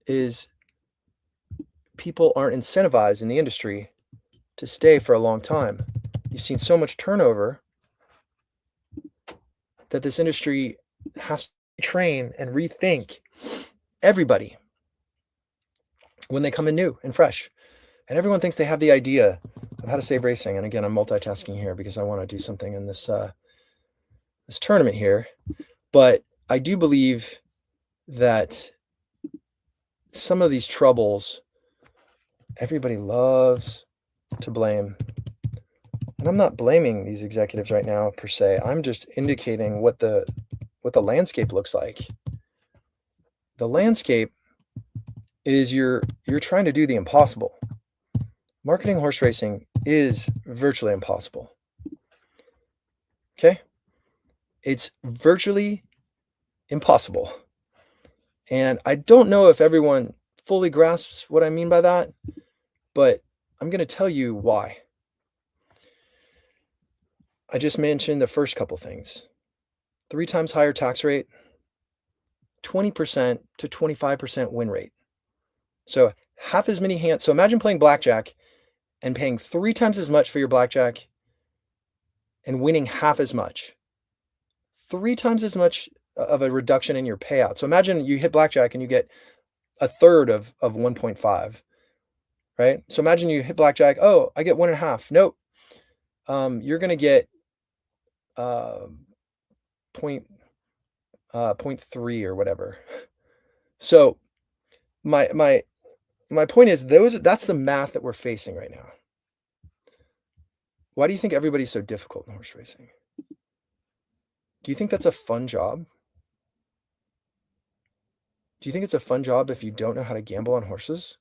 is people aren't incentivized in the industry to stay for a long time. You've seen so much turnover that this industry has to train and rethink everybody when they come in new and fresh. And everyone thinks they have the idea of how to save racing. And again, I'm multitasking here because I want to do something in this tournament here. But I do believe that some of these troubles everybody loves to blame. And I'm not blaming these executives right now per se. I'm just indicating what the landscape looks like. The landscape is you're trying to do the impossible. Marketing horse racing is virtually impossible. Okay? It's virtually impossible. And I don't know if everyone fully grasps what I mean by that, but I'm going to tell you why. I just mentioned the first couple things. 3 times higher tax rate, 20% to 25% win rate. So half as many hands. So imagine playing blackjack and paying 3 times as much for your blackjack and winning half as much. 3 times as much of a reduction in your payout. So imagine you hit blackjack and you get a third of 1.5, right? So imagine you hit blackjack. Oh, I get 1.5. Nope. You're going to get 0.3 or whatever. So my point is that's the math that we're facing right now. Why do you think everybody's so difficult in horse racing? Do you think that's a fun job? Do you think it's a fun job if you don't know how to gamble on horses?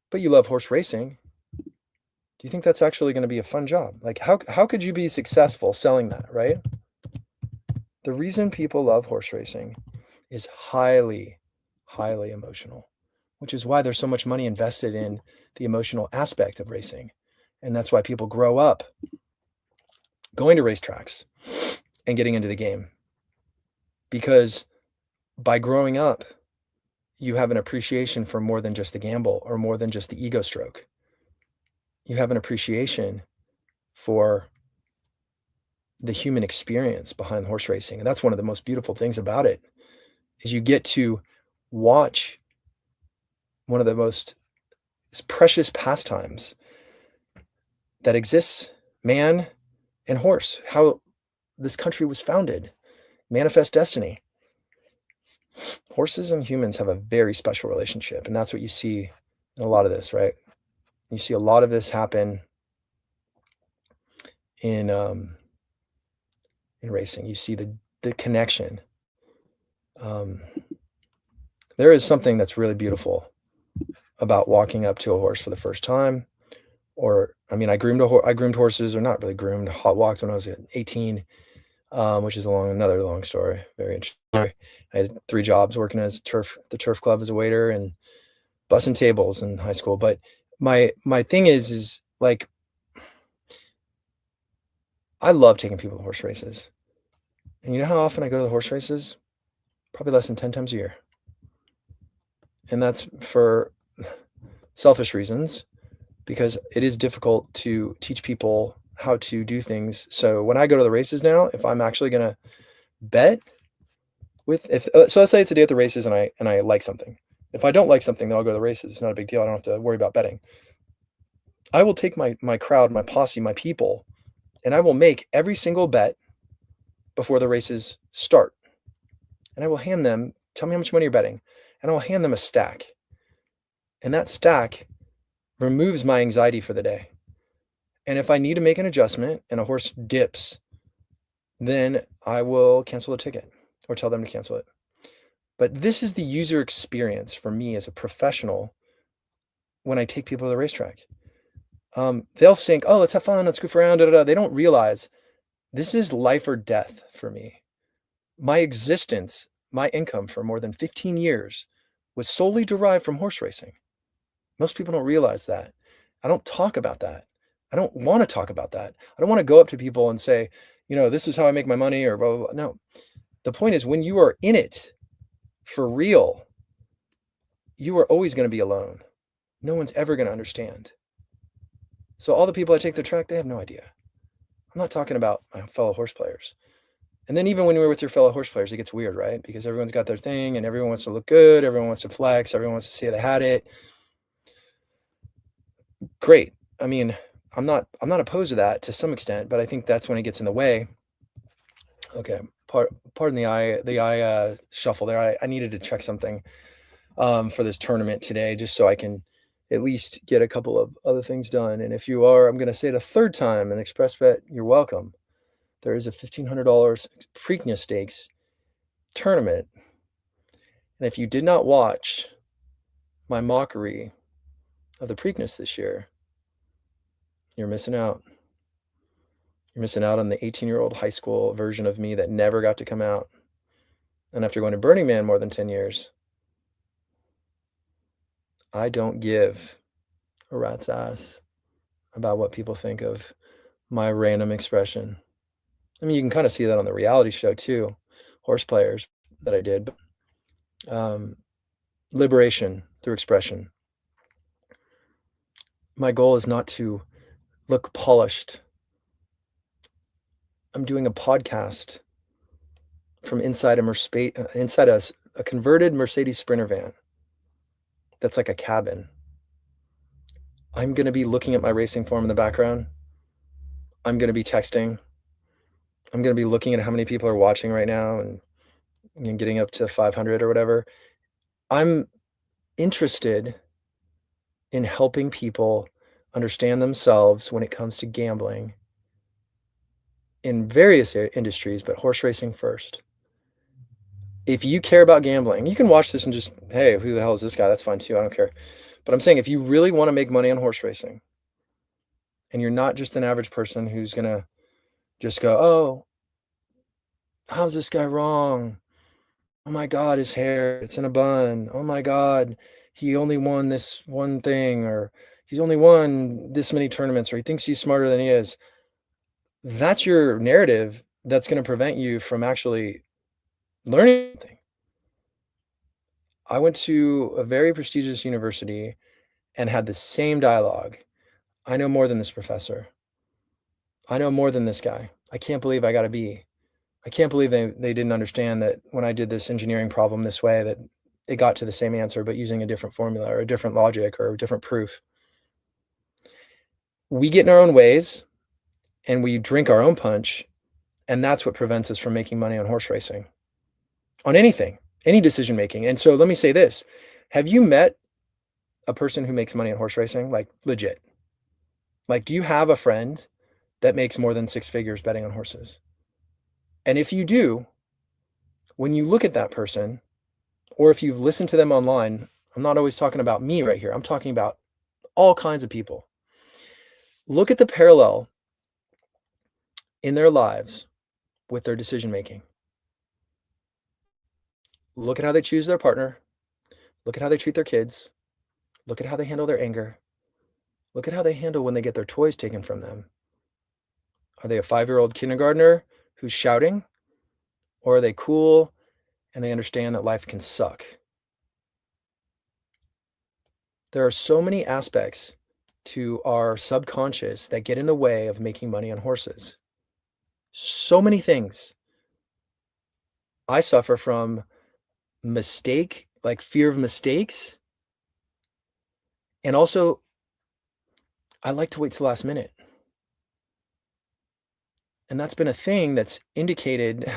But you love horse racing. Do you think that's actually going to be a fun job? Like how could you be successful selling that, right? The reason people love horse racing is highly, highly emotional, which is why there's so much money invested in the emotional aspect of racing. And that's why people grow up going to racetracks and getting into the game. Because by growing up, you have an appreciation for more than just the gamble or more than just the ego stroke. You have an appreciation for the human experience behind horse racing. And that's one of the most beautiful things about it is you get to watch one of the most precious pastimes that exists, man and horse, how this country was founded, manifest destiny. Horses and humans have a very special relationship, and that's what you see in a lot of this, right? You see a lot of this happen in racing. You see the connection. There is something that's really beautiful about walking up to a horse for the first time. Or, I mean, I groomed horses, or not really groomed, hot walked when I was 18, which is another long story. Very interesting story. I had 3 jobs working as the turf club as a waiter and bussing tables in high school. But my thing is like, I love taking people to horse races. And you know how often I go to the horse races? Probably less than 10 times a year. And that's for selfish reasons, because it is difficult to teach people how to do things. So when I go to the races now, if I'm actually going to bet so let's say it's a day at the races and I like something. If I don't like something, then I'll go to the races. It's not a big deal. I don't have to worry about betting. I will take my crowd, my posse, my people, and I will make every single bet before the races start. And I will hand them, tell me how much money you're betting, and I will hand them a stack. And that stack removes my anxiety for the day. And if I need to make an adjustment and a horse dips, then I will cancel the ticket or tell them to cancel it. But this is the user experience for me as a professional when I take people to the racetrack. They'll think, oh, let's have fun, let's goof around, da, da, da. They don't realize this is life or death for me. My existence, my income for more than 15 years was solely derived from horse racing. Most people don't realize that. I don't talk about that. I don't want to talk about that. I don't want to go up to people and say, this is how I make my money or blah, blah, blah. No. The point is, when you are in it for real, you are always going to be alone. No one's ever going to understand. So all the people I take the track, they have no idea. I'm not talking about my fellow horse players. And then even when you're with your fellow horse players, it gets weird, right? Because everyone's got their thing and everyone wants to look good. Everyone wants to flex. Everyone wants to say they had it. Great. I mean, I'm not opposed to that to some extent, but I think that's when it gets in the way. Okay. Pardon the eye shuffle there. I needed to check something for this tournament today, just so I can, at least get a couple of other things done. And if you are, I'm going to say it a third time, an express bet, you're welcome. There is a $1,500 Preakness stakes tournament. And if you did not watch my mockery of the Preakness this year, you're missing out. You're missing out on the 18-year-old high school version of me that never got to come out. And after going to Burning Man more than 10 years, I don't give a rat's ass about what people think of my random expression. I mean, you can kind of see that on the reality show too, Horseplayers that I did. But, liberation through expression. My goal is not to look polished. I'm doing a podcast from inside a converted Mercedes Sprinter van. That's like a cabin. I'm going to be looking at my racing form in the background. I'm going to be texting. I'm going to be looking at how many people are watching right now and getting up to 500 or whatever. I'm interested in helping people understand themselves when it comes to gambling in various industries, but horse racing first. If you care about gambling, you can watch this and just, hey, who the hell is this guy? That's fine too. I don't care. But I'm saying if you really want to make money on horse racing and you're not just an average person who's going to just go, oh, how's this guy wrong? Oh my God, his hair, it's in a bun. Oh my God, he only won this one thing, or he's only won this many tournaments, or he thinks he's smarter than he is. That's your narrative that's going to prevent you from actually learning anything. I went to a very prestigious university and had the same dialogue. I know more than this professor. I know more than this guy. I can't believe I got a B. I can't believe they didn't understand that when I did this engineering problem this way, that it got to the same answer, but using a different formula or a different logic or a different proof. We get in our own ways and we drink our own punch, and that's what prevents us from making money on horse racing, on anything, any decision making. And so let me say this. Have you met a person who makes money on horse racing? Like legit? Like, do you have a friend that makes more than 6 figures betting on horses? And if you do, when you look at that person, or if you've listened to them online, I'm not always talking about me right here. I'm talking about all kinds of people. Look at the parallel in their lives with their decision making. Look at how they choose their partner. Look at how they treat their kids. Look at how they handle their anger. Look at how they handle when they get their toys taken from them. Are they a 5-year-old kindergartner who's shouting? Or are they cool and they understand that life can suck? There are so many aspects to our subconscious that get in the way of making money on horses. So many things. I suffer from mistake, like fear of mistakes. And also, I like to wait till the last minute. And that's been a thing that's indicated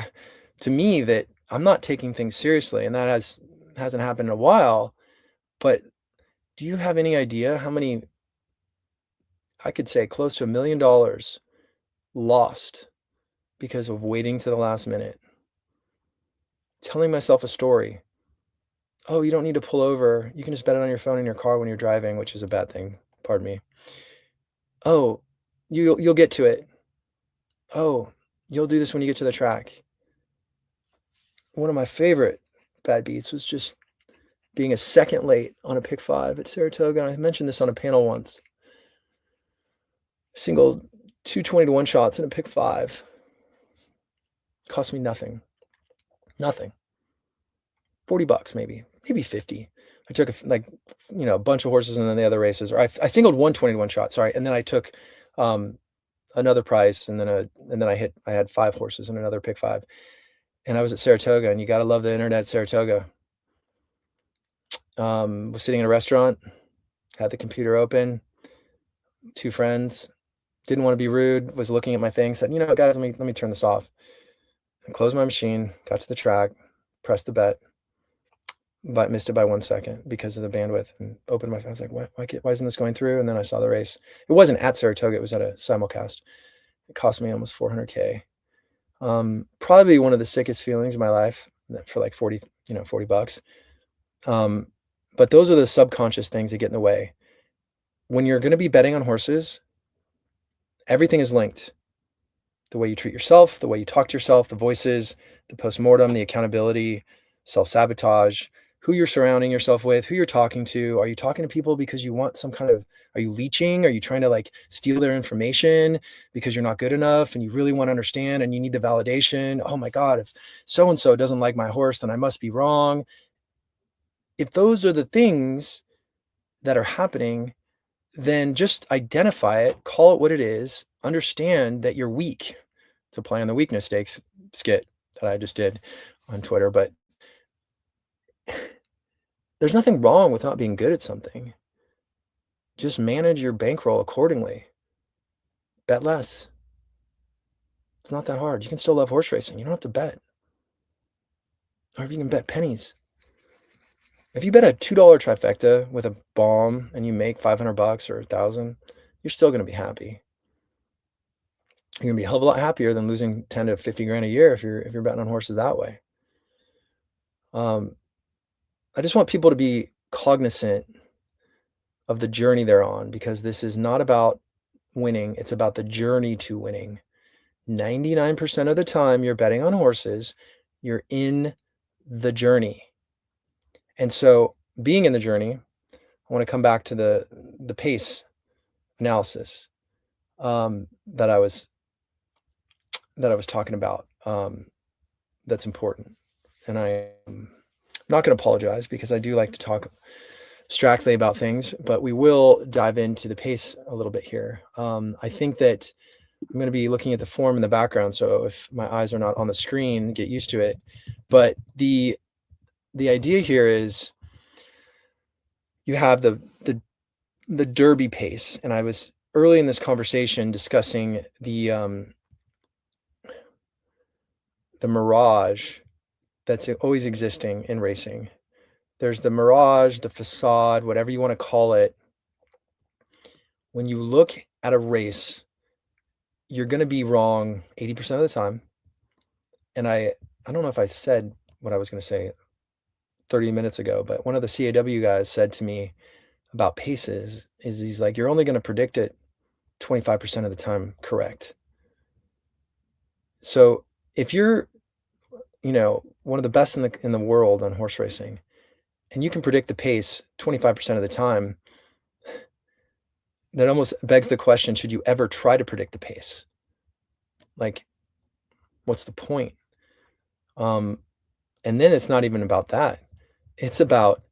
to me that I'm not taking things seriously. And that hasn't happened in a while. But do you have any idea how many, I could say close to $1 million lost because of waiting to the last minute? Telling myself a story. Oh, you don't need to pull over. You can just bet it on your phone in your car when you're driving, which is a bad thing. Pardon me. Oh, you'll get to it. Oh, you'll do this when you get to the track. One of my favorite bad beats was just being a second late on a pick 5 at Saratoga. And I mentioned this on a panel once. Single 220 to 1 shots in a pick 5. Cost me nothing. Nothing. $40 maybe 50. I took a bunch of horses and then the other races, or I singled 120 to 1 shot. Sorry. And then I took, another prize, and then I had 5 horses and another pick 5. And I was at Saratoga, and you got to love the internet at Saratoga. Was sitting in a restaurant, had the computer open, 2 friends, didn't want to be rude, was looking at my thing, said, you know what, guys, let me turn this off. And closed my machine, got to the track, pressed the bet. missed it by 1 second because of the bandwidth, and opened my phone. I was like, why isn't this going through? And then I saw the race. It wasn't at Saratoga. It was at a simulcast. It cost me almost 400K. Probably one of the sickest feelings of my life for like 40, $40. But those are the subconscious things that get in the way. When you're going to be betting on horses, everything is linked. The way you treat yourself, the way you talk to yourself, the voices, the post-mortem, the accountability, self-sabotage, who you're surrounding yourself with, who you're talking to. Are you talking to people because you want some kind of, are you leeching? Are you trying to like steal their information because you're not good enough and you really want to understand and you need the validation? Oh my God, if so-and-so doesn't like my horse, then I must be wrong. If those are the things that are happening, then just identify it, call it what it is, understand that you're weak, to play on the weakness stakes skit that I just did on Twitter. But there's nothing wrong with not being good at something. Just manage your bankroll accordingly. Bet less. It's not that hard. You can still love horse racing. You don't have to bet. Or you can bet pennies. If you bet a $2 trifecta with a bomb and you make $500 or $1,000, you're still going to be happy. You're gonna be a hell of a lot happier than losing 10 to 50 grand a year if you're betting on horses that way. I just want people to be cognizant of the journey they're on, because this is not about winning, it's about the journey to winning. 99% of the time you're betting on horses, you're in the journey. And so being in the journey, I want to come back to the pace analysis that I was talking about. That's important. And I'm not going to apologize, because I do like to talk abstractly about things, but we will dive into the pace a little bit here. I think that I'm going to be looking at the form in the background, so if my eyes are not on the screen, get used to it. But the idea here is you have the Derby pace, and I was early in this conversation discussing the mirage that's always existing in racing. There's the mirage, the facade, whatever you want to call it. When you look at a race, you're going to be wrong 80% of the time. And I don't know if I said what I was going to say 30 minutes ago, but one of the CAW guys said to me about paces is he's like, you're only going to predict it 25% of the time correct. So if you're, one of the best in the world on horse racing, and you can predict the pace 25% of the time, that almost begs the question, should you ever try to predict the pace? Like, what's the point? And then it's not even about that. It's about,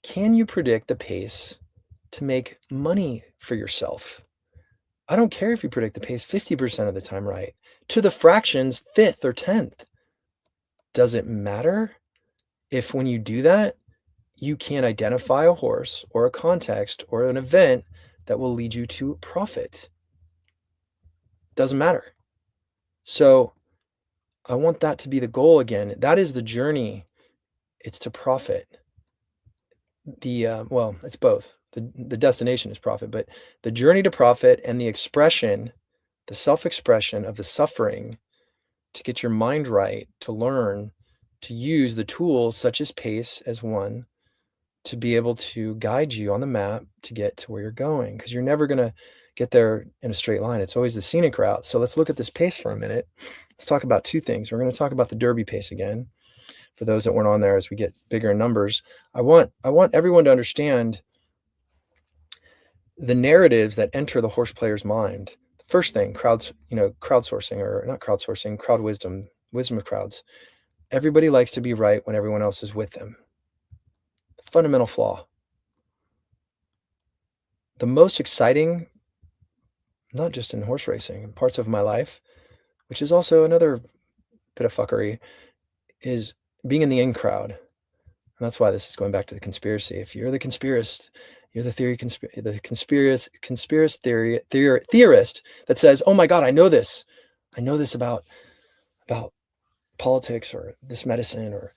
can you predict the pace to make money for yourself? I don't care if you predict the pace 50% of the time right, to the fractions 5th or 10th. Does it matter if when you do that, you can identify a horse or a context or an event that will lead you to profit? Doesn't matter. So I want that to be the goal again. That is the journey. It's to profit. Well, it's both. The destination is profit, but the journey to profit and the expression, the self-expression of the suffering, to get your mind right, to learn, to use the tools such as pace as one, to be able to guide you on the map to get to where you're going, because you're never going to get there in a straight line. It's always the scenic route. So let's look at this pace for a minute. Let's talk about two things. We're going to talk about the Derby pace again, for those that weren't on there, as we get bigger in numbers. I want everyone to understand the narratives that enter the horse player's mind. The first thing, crowdsourcing, or not crowdsourcing, crowd wisdom of crowds. Everybody likes to be right when everyone else is with them. Fundamental flaw. The most exciting, not just in horse racing, parts of my life, which is also another bit of fuckery, is being in the in crowd. And that's why this is going back to the conspiracy. If you're the conspiracist, you're the theorist that says, oh my God, I know this about politics or this medicine or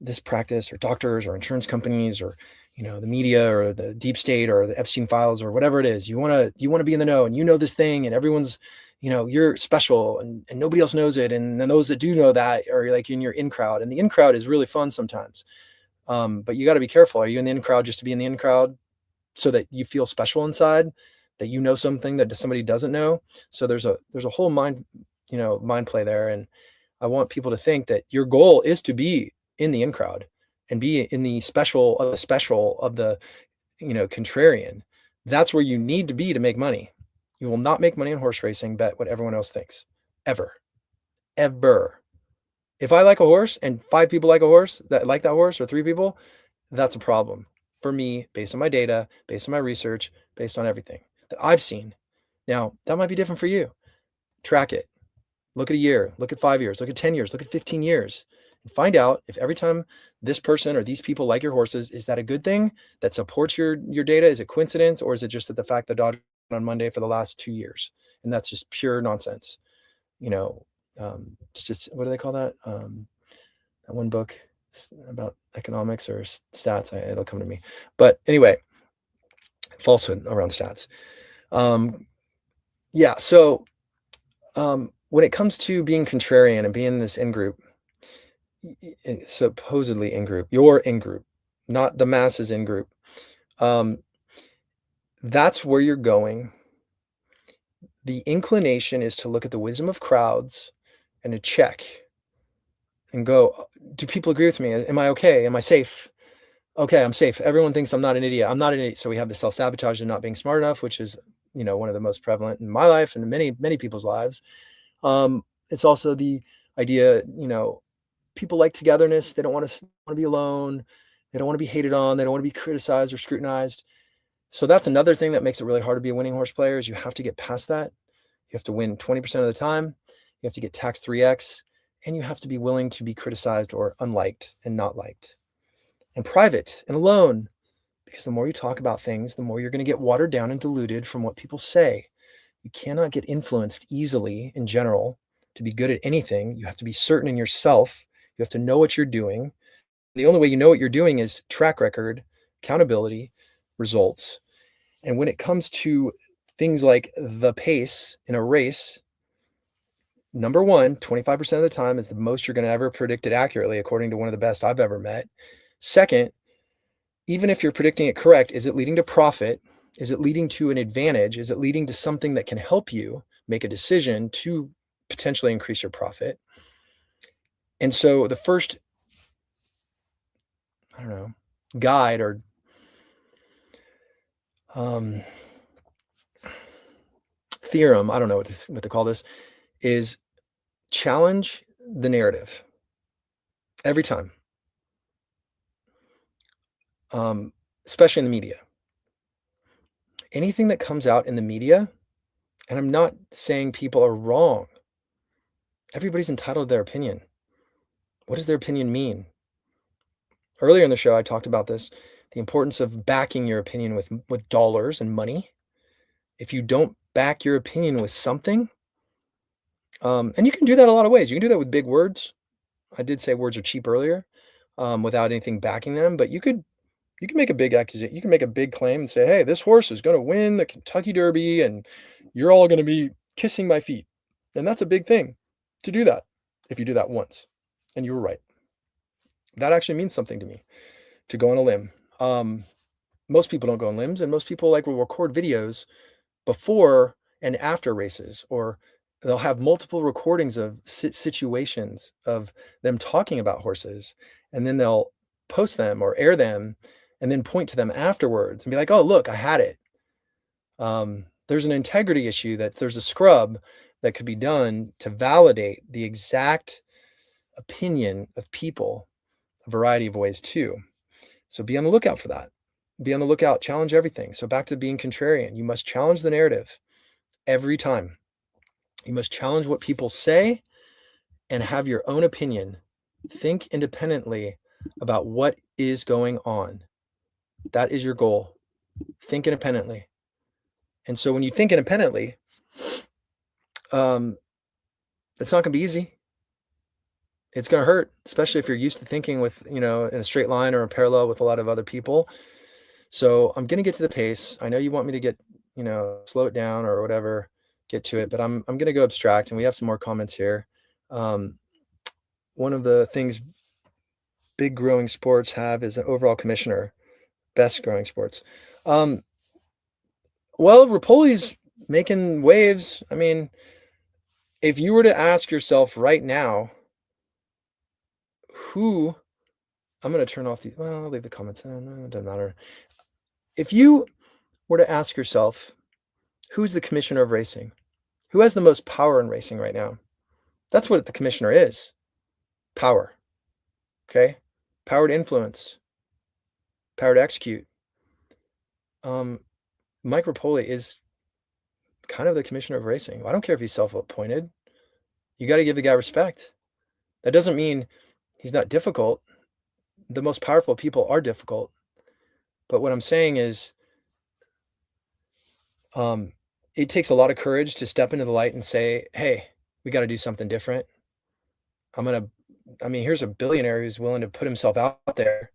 this practice or doctors or insurance companies or, the media or the deep state or the Epstein files or whatever it is. You want to be in the know, and this thing, and everyone's, you're special, and nobody else knows it. And then those that do know that are like in your in crowd, and the in crowd is really fun sometimes. But you got to be careful. Are you in the in crowd just to be in the in crowd so that you feel special inside, that you know something that somebody doesn't know? So there's a whole mind play there. And I want people to think that your goal is to be in the in crowd and be in the special of the, contrarian. That's where you need to be to make money. You will not make money in horse racing, bet what everyone else thinks. Ever. Ever. If I like a horse and 5 people like a horse that like that horse, or 3 people, that's a problem for me, based on my data, based on my research, based on everything that I've seen. Now, that might be different for you. Track it. Look at a year, look at 5 years, look at 10 years, look at 15 years, and find out if every time this person or these people like your horses, is that a good thing that supports your data? Is it coincidence, or is it just that the fact that Dodgers on Monday for the last 2 years? And that's just pure nonsense. It's just, what do they call that? That one book about economics or stats, it'll come to me. But anyway, falsehood around stats. Yeah. So, when it comes to being contrarian and being in this in group, supposedly in group, your in group, not the masses in group, that's where you're going. The inclination is to look at the wisdom of crowds and to check and go, do people agree with me? Am I okay? Am I safe? Okay, I'm safe. Everyone thinks I'm not an idiot. I'm not an idiot. So we have the self-sabotage of not being smart enough, which is, one of the most prevalent in my life and many, many people's lives. It's also the idea, people like togetherness. They don't want to be alone. They don't want to be hated on. They don't want to be criticized or scrutinized. So that's another thing that makes it really hard to be a winning horse player, is you have to get past that. You have to win 20% of the time. You have to get taxed 3x, and you have to be willing to be criticized or unliked and not liked and private and alone, because the more you talk about things, the more you're going to get watered down and diluted from what people say. You cannot get influenced easily in general to be good at anything. You have to be certain in yourself. You have to know what you're doing. The only way you know what you're doing is track record, accountability, results. And when it comes to things like the pace in a race, number one, 25% of the time is the most you're going to ever predict it accurately, according to one of the best I've ever met. Second, even if you're predicting it correct, is it leading to profit? Is it leading to an advantage? Is it leading to something that can help you make a decision to potentially increase your profit? And so the first, guide or theorem, I don't know what to call this, is challenge the narrative every time, especially in the media. Anything that comes out in the media, and I'm not saying people are wrong. Everybody's entitled to their opinion. What does their opinion mean? Earlier in the show, I talked about this, the importance of backing your opinion with dollars and money. If you don't back your opinion with something, and you can do that a lot of ways. You can do that with big words. I did say words are cheap earlier, without anything backing them, but you can make a big accusation. You can make a big claim and say, hey, this horse is going to win the Kentucky Derby, and you're all going to be kissing my feet. And that's a big thing to do that. If you do that once, and you were right, that actually means something to me, to go on a limb. Most people don't go on limbs, and most people will record videos before and after races, or they'll have multiple recordings of situations of them talking about horses, and then they'll post them or air them and then point to them afterwards and be like, oh, look, I had it. There's an integrity issue, that there's a scrub that could be done to validate the exact opinion of people a variety of ways too. So be on the lookout for that. Be on the lookout, challenge everything. So back to being contrarian, you must challenge the narrative every time. You must challenge what people say and have your own opinion. Think independently about what is going on. That is your goal. Think independently. And so when you think independently, it's not going to be easy. It's gonna hurt, especially if you're used to thinking with, in a straight line or a parallel with a lot of other people. So I'm gonna get to the pace. I know you want me to slow it down or whatever, get to it, but I'm gonna go abstract, and we have some more comments here. Um, One of the things big growing sports have is an overall commissioner, best growing sports. Um, well, Rapoli's making waves. I mean, if you were to ask yourself right now, who I'm gonna turn off these. Well, I'll leave the comments in. It doesn't matter. If you were to ask yourself, who's the commissioner of racing? Who has the most power in racing right now? That's what the commissioner is. Power. Okay? Power to influence, power to execute. Mike Rapoli is kind of the commissioner of racing. I don't care if he's self-appointed. You got to give the guy respect. That doesn't mean he's not difficult. The most powerful people are difficult. But what I'm saying is, it takes a lot of courage to step into the light and say, hey, we got to do something different. Here's a billionaire who's willing to put himself out there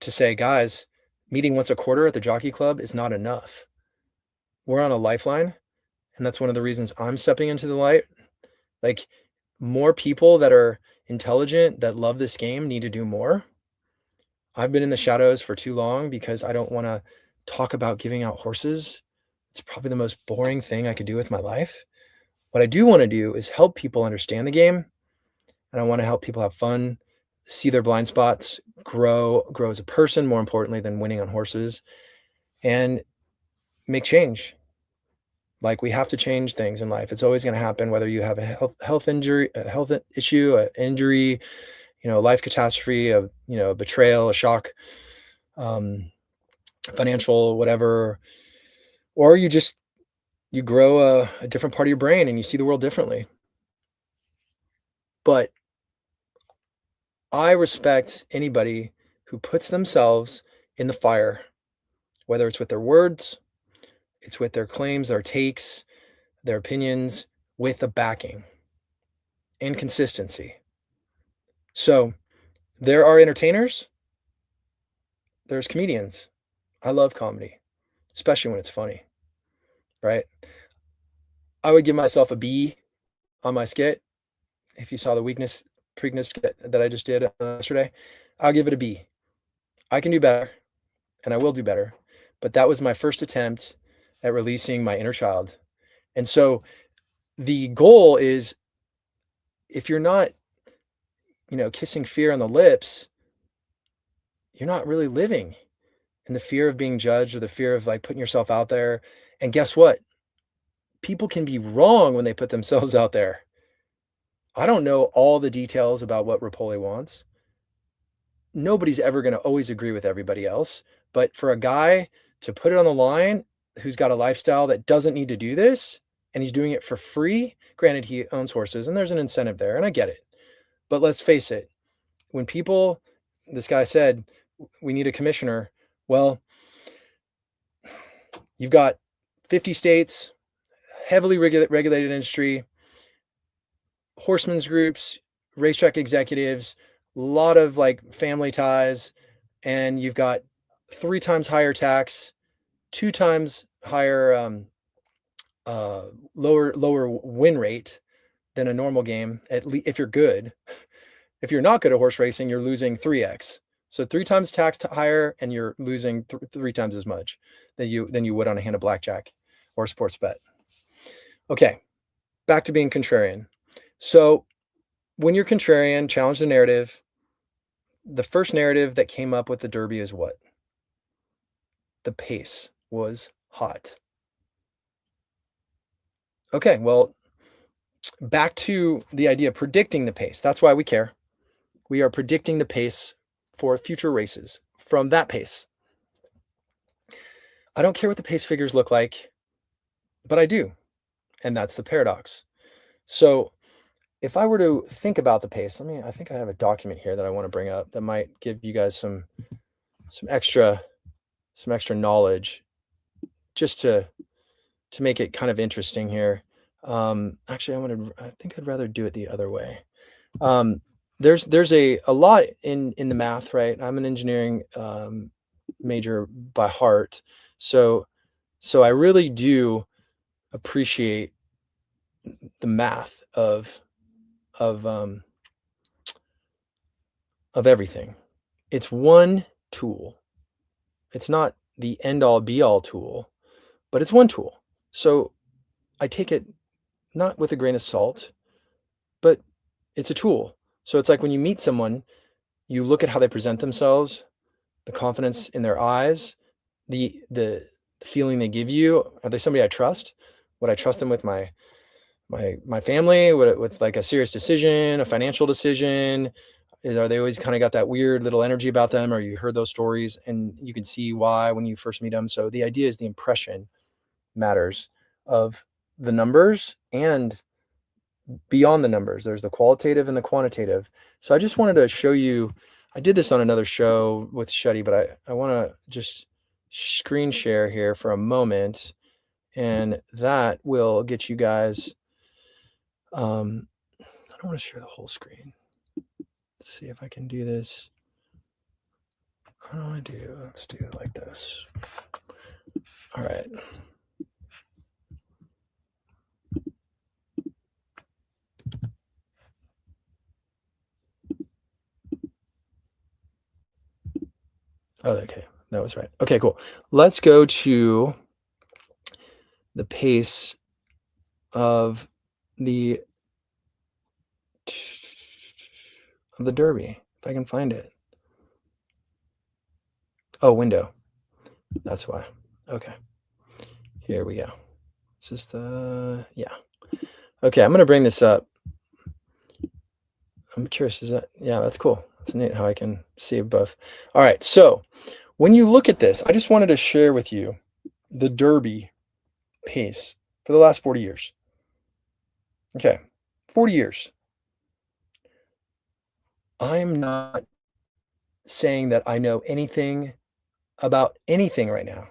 to say, guys, meeting once a quarter at the jockey club is not enough. We're on a lifeline. And that's one of the reasons I'm stepping into the light. Like, more people that are intelligent, that love this game, need to do more. I've been in the shadows for too long because I don't want to talk about giving out horses. It's probably the most boring thing I could do with my life. What I do want to do is help people understand the game, and I want to help people have fun, see their blind spots, grow as a person, more importantly than winning on horses, and make change. Like, we have to change things in life. It's always going to happen, whether you have a health injury, a health issue, an injury, life catastrophe, a betrayal, a shock, financial, whatever, or you grow a different part of your brain and you see the world differently. But I respect anybody who puts themselves in the fire, whether it's with their words, it's with their claims, their takes, their opinions, with a backing and consistency. So there are entertainers, there's comedians. I love comedy, especially when it's funny, right? I would give myself a B on my skit. If you saw the Preakness skit that I just did yesterday, I'll give it a B. I can do better, and I will do better, but that was my first attempt at releasing my inner child. And so the goal is, if you're not, kissing fear on the lips, you're not really living. And the fear of being judged, or the fear of like putting yourself out there. And guess what? People can be wrong when they put themselves out there. I don't know all the details about what Rapoli wants. Nobody's ever going to always agree with everybody else. But for a guy to put it on the line, who's got a lifestyle that doesn't need to do this, and he's doing it for free, granted he owns horses and there's an incentive there, and I get it. But let's face it, when this guy said, we need a commissioner. Well, you've got 50 states, heavily regulated industry, horsemen's groups, racetrack executives, a lot of like family ties, and you've got 3 times higher tax, 2 times higher lower win rate than a normal game, at least if you're good. If you're not good at horse racing, you're losing 3x. So 3 times tax higher, and you're losing 3 times as much than you would on a hand of blackjack or a sports bet. Okay, back to being contrarian. So when you're contrarian, challenge the narrative. The first narrative that came up with the Derby is what? The pace was hot. Okay, well, back to the idea of predicting the pace. That's why we care. We are predicting the pace for future races from that pace. I don't care what the pace figures look like, but I do. And that's the paradox. So if I were to think about the pace, I think I have a document here that I want to bring up that might give you guys some extra knowledge, just to make it kind of interesting here. Actually, I think I'd rather do it the other way. there's a lot in the math, right? I'm an engineering major by heart, so I really do appreciate the math of um, of everything. It's one tool. It's not the end all be all tool, but it's one tool. So I take it not with a grain of salt, but it's a tool. So it's like when you meet someone, you look at how they present themselves, the confidence in their eyes, the feeling they give you. Are they somebody I trust? Would I trust them with my family? Would it, with like a serious decision, a financial decision? Are they always kind of got that weird little energy about them? Or you heard those stories and you can see why when you first meet them. So the idea is the impression matters of the numbers and beyond the numbers. There's the qualitative and the quantitative. So I just wanted to show you, I did this on another show with Shuddy, but I want to just screen share here for a moment, and that will get you guys, I don't want to share the whole screen. Let's see if I can do this. How do I do? Let's do it like this. All right. Oh, okay. That was right. Okay, cool. Let's go to the pace of the Derby, if I can find it. Oh, window. That's why. Okay. Here we go. This is the, yeah. Okay, I'm going to bring this up. I'm curious, is that, yeah, that's cool. That's neat how I can see both. All right, so when you look at this, I just wanted to share with you the Derby pace for the last 40 years. Okay, 40 years. I'm not saying that I know anything about anything right now.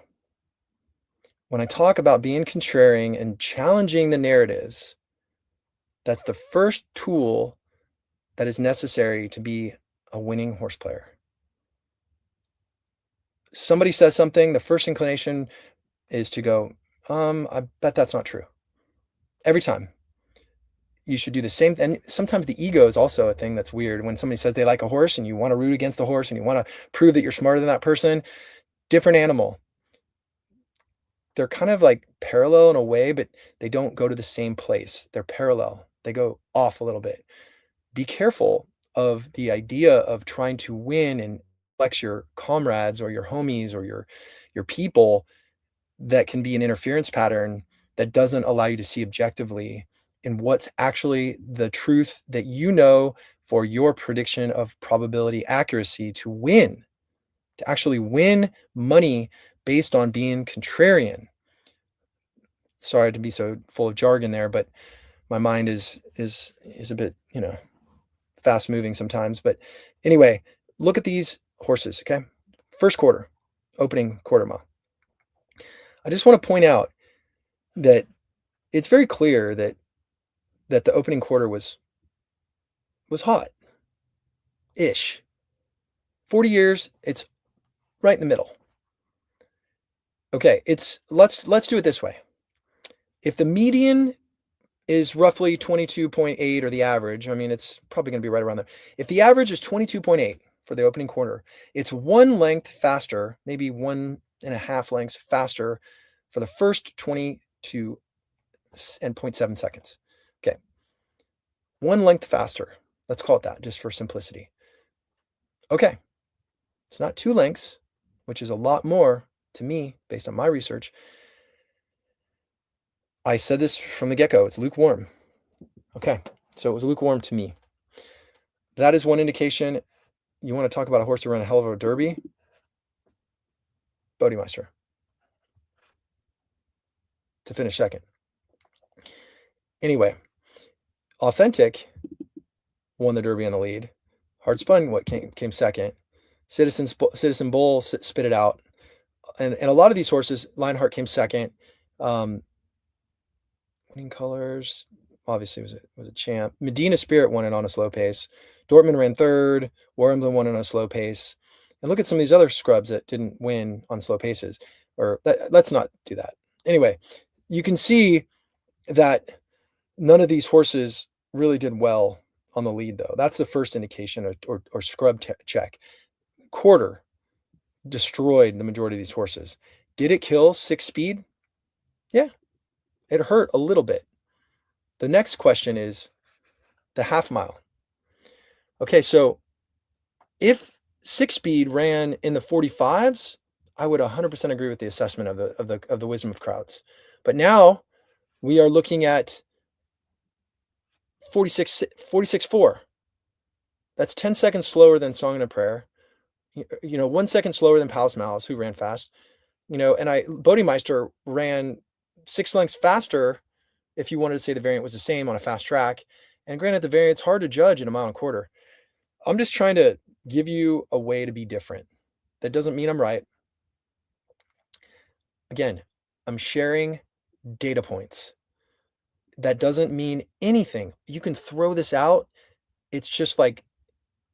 When I talk about being contrarian and challenging the narratives, that's the first tool that is necessary to be a winning horse player. Somebody says something, the first inclination is to go, I bet that's not true. Every time. You should do the same. And sometimes the ego is also a thing that's weird. When somebody says they like a horse and you want to root against the horse and you want to prove that you're smarter than that person, different animal. They're kind of like parallel in a way, but they don't go to the same place. They're parallel. They go off a little bit. Be careful of the idea of trying to win and flex your comrades or your homies or your people. That can be an interference pattern that doesn't allow you to see objectively in what's actually the truth that you know for your prediction of probability accuracy to win, to actually win money based on being contrarian. Sorry to be so full of jargon there, but my mind is a bit, fast moving sometimes. But anyway, look at these horses, okay? First quarter, opening quarter mile. I just want to point out that it's very clear that the opening quarter was hot-ish. 40 years, it's right in the middle. Okay, let's do it this way. If the median is roughly 22.8 or the average, I mean, it's probably going to be right around there. If the average is 22.8 for the opening quarter, it's one length faster, maybe 1.5 lengths faster for the first 22 and 0.7 seconds. Okay. One length faster. Let's call it that just for simplicity. Okay. It's not 2 lengths, which is a lot more to me based on my research. I said this from the get-go. It's lukewarm. Okay. So it was lukewarm to me. That is one indication. You want to talk about a horse to run a hell of a derby? Bodemeister to finish second. Anyway, Authentic won the Derby on the lead. Hard Spun came second. Citizen Bull spit it out. And a lot of these horses, Lionheart came second. Winning Colors obviously was a champ. Medina Spirit won it on a slow pace. Dortmund ran third, Warren won on a slow pace. And look at some of these other scrubs that didn't win on slow paces. Let's not do that. Anyway, you can see that none of these horses really did well on the lead, though. That's the first indication or scrub check. Quarter destroyed the majority of these horses. Did it kill 6-speed? Yeah, it hurt a little bit. The next question is the half mile. Okay, so if 6-speed ran in the 45s, I would 100% agree with the assessment of the wisdom of crowds. But now we are looking at 46.4. That's 10 seconds slower than Song and a Prayer. 1 second slower than Palace Malice, who ran fast. And Bodemeister ran 6 lengths faster if you wanted to say the variant was the same on a fast track. And granted, the variant's hard to judge in a mile and a quarter. I'm just trying to give you a way to be different. That doesn't mean I'm right. Again, I'm sharing data points. That doesn't mean anything. You can throw this out. It's just like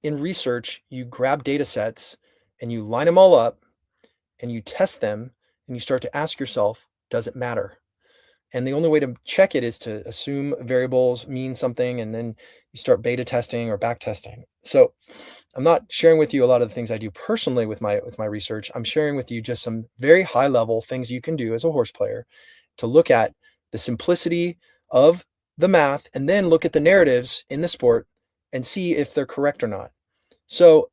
in research, you grab data sets and you line them all up and you test them and you start to ask yourself, does it matter? And the only way to check it is to assume variables mean something, and then you start beta testing or back testing. So I'm not sharing with you a lot of the things I do personally with my research. I'm sharing with you just some very high level things you can do as a horse player to look at the simplicity of the math and then look at the narratives in the sport and see if they're correct or not. So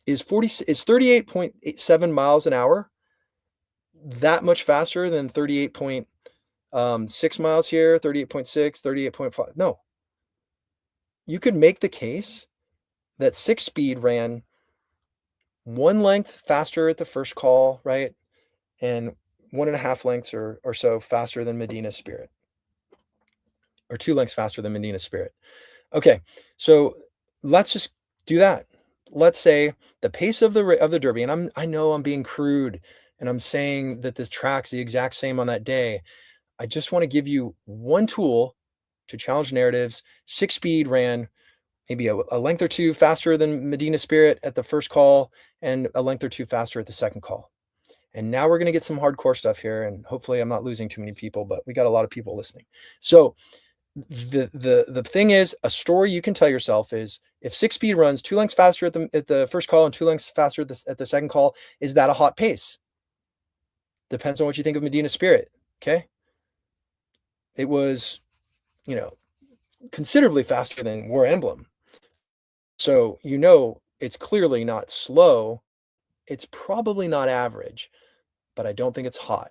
is 38.7 miles an hour that much faster than 38.6 miles here, 38.6, 38.5? No. You could make the case that 6-speed ran 1 length faster at the first call, right? And 1.5 lengths or so faster than Medina Spirit, or 2 lengths faster than Medina Spirit. Okay, so let's just do that. Let's say the pace of the Derby, and I know I'm being crude, and I'm saying that this track's the exact same on that day. I just want to give you one tool to challenge narratives. 6-speed ran maybe a length or two faster than Medina Spirit at the first call and a length or two faster at the second call. And now we're going to get some hardcore stuff here, and hopefully I'm not losing too many people, but we got a lot of people listening. So the thing is, a story you can tell yourself is, if 6-speed runs 2 lengths faster at the first call and 2 lengths faster at the second call, is that a hot pace? Depends on what you think of Medina Spirit. Okay. It was, considerably faster than War Emblem. So, it's clearly not slow. It's probably not average, but I don't think it's hot.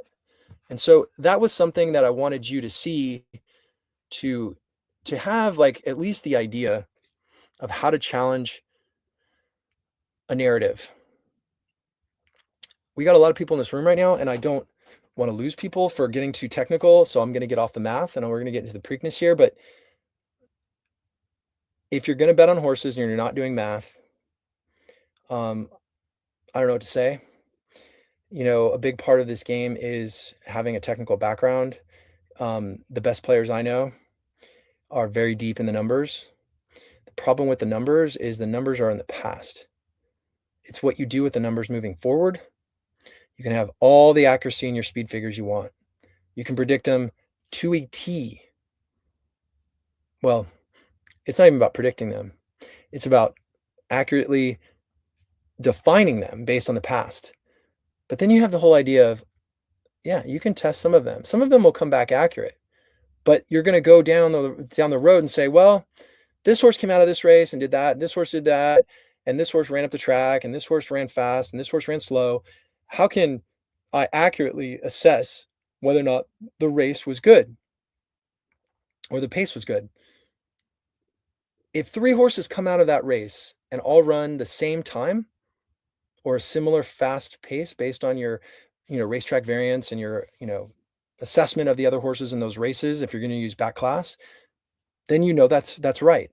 And so that was something that I wanted you to see, to have like at least the idea of how to challenge a narrative. We got a lot of people in this room right now, and I don't want to lose people for getting too technical, so I'm going to get off the math and we're going to get into the Preakness here. But if you're going to bet on horses and you're not doing math, I don't know what to say. A big part of this game is having a technical background. The best players I know are very deep in the numbers. The problem with the numbers is the numbers are in the past. It's what you do with the numbers moving forward. You can have all the accuracy in your speed figures you want. You can predict them to a T. Well, it's not even about predicting them. It's about accurately defining them based on the past. But then you have the whole idea of, you can test some of them. Some of them will come back accurate, but you're going to go down the road and say, well, this horse came out of this race and did that, and this horse did that, and this horse ran up the track, and this horse ran fast, and this horse ran slow. How can I accurately assess whether or not the race was good or the pace was good? If 3 horses come out of that race and all run the same time or a similar fast pace based on your, racetrack variance and your, assessment of the other horses in those races, if you're going to use back class, then that's right.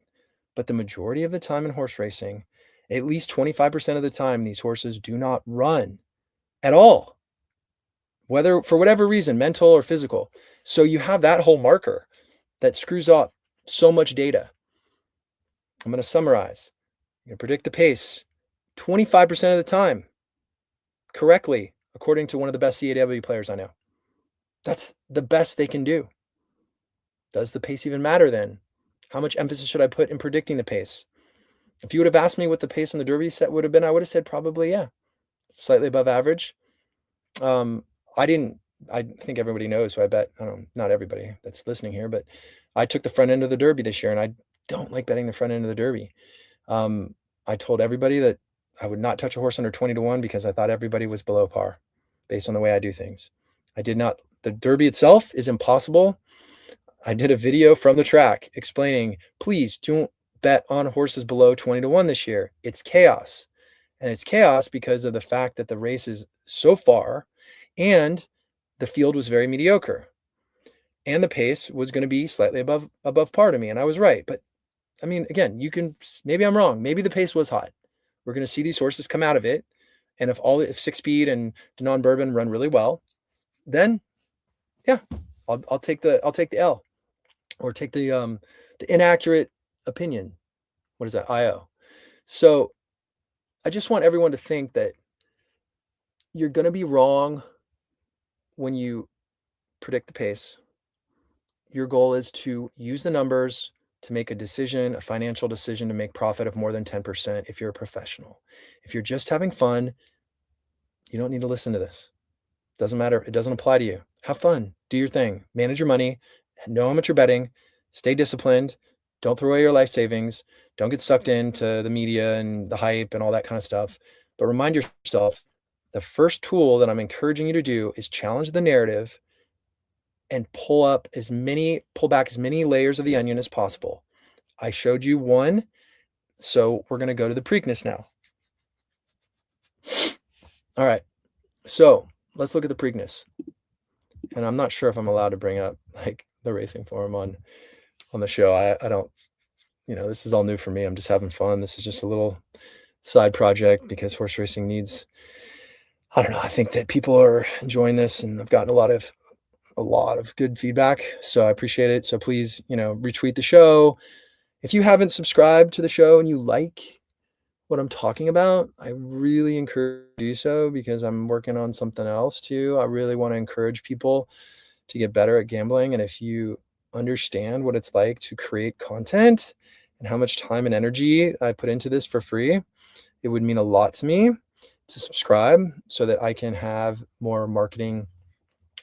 But the majority of the time in horse racing, at least 25% of the time, these horses do not run at all, whether for whatever reason, mental or physical. So you have that whole marker that screws up so much data. I'm going to summarize. You're gonna predict the pace 25% of the time correctly, according to one of the best CAW players I know. That's the best they can do. Does the pace even matter then? How much emphasis should I put in predicting the pace? If you would have asked me what the pace on the Derby set would have been, I would have said probably, yeah, slightly above average. Um, I didn't I think everybody knows, so I bet I don't know, not everybody that's listening here, but I took the front end of the Derby this year, and I don't like betting the front end of the Derby. I told everybody that I would not touch a horse under 20 to 1 because I thought everybody was below par based on the way I do things. I did not. The Derby itself is impossible. I did a video from the track explaining, please don't bet on horses below 20 to 1 this year. It's chaos. And it's chaos because of the fact that the race is so far and the field was very mediocre. And the pace was going to be slightly above par to me. And I was right. But I mean, again, maybe I'm wrong. Maybe the pace was hot. We're going to see these horses come out of it. And if Six Speed and Denon Bourbon run really well, then yeah, I'll take the L, or take the inaccurate opinion. What is that? IO. So I just want everyone to think that you're going to be wrong when you predict the pace. Your goal is to use the numbers to make a decision, a financial decision, to make profit of more than 10% if you're a professional. If you're just having fun, you don't need to listen to this. Doesn't matter. It doesn't apply to you. Have fun. Do your thing. Manage your money. Know how much you're betting. Stay disciplined. Don't throw away your life savings. Don't get sucked into the media and the hype and all that kind of stuff. But remind yourself, the first tool that I'm encouraging you to do is challenge the narrative and pull back as many layers of the onion as possible. I showed you one, so we're going to go to the Preakness now. All right, so let's look at the Preakness. And I'm not sure if I'm allowed to bring up like the racing forum on the show. I don't, this is all new for me. I'm just having fun. This is just a little side project because horse racing needs, I don't know, I think that people are enjoying this, and I've gotten a lot of good feedback. So I appreciate it. So please, retweet the show. If you haven't subscribed to the show and you like what I'm talking about, I really encourage you to do so, because I'm working on something else too. I really want to encourage people to get better at gambling. And if you understand what it's like to create content and how much time and energy I put into this for free, it would mean a lot to me to subscribe so that I can have more marketing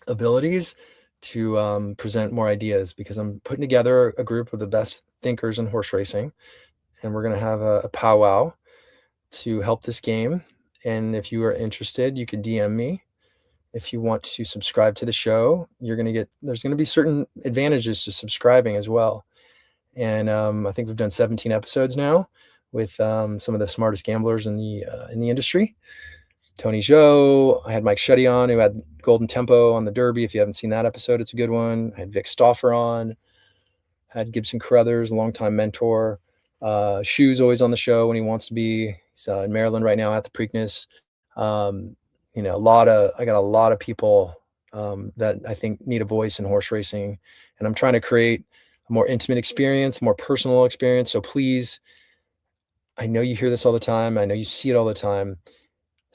abilities to present more ideas, because I'm putting together a group of the best thinkers in horse racing, and we're going to have a powwow to help this game. And if you are interested, you could DM me. If you want to subscribe to the show, there's going to be certain advantages to subscribing as well. And I think we've done 17 episodes now with some of the smartest gamblers in the industry. Tony Zhou. I had Mike Shetty on, who had Golden Tempo on the Derby. If you haven't seen that episode, it's a good one. I had Vic Stauffer on. I had Gibson Carruthers, a longtime mentor. Shu's always on the show when he wants to be. He's in Maryland right now at the Preakness. I got a lot of people that I think need a voice in horse racing, and I'm trying to create a more intimate experience, more personal experience. So please, I know you hear this all the time. I know you see it all the time.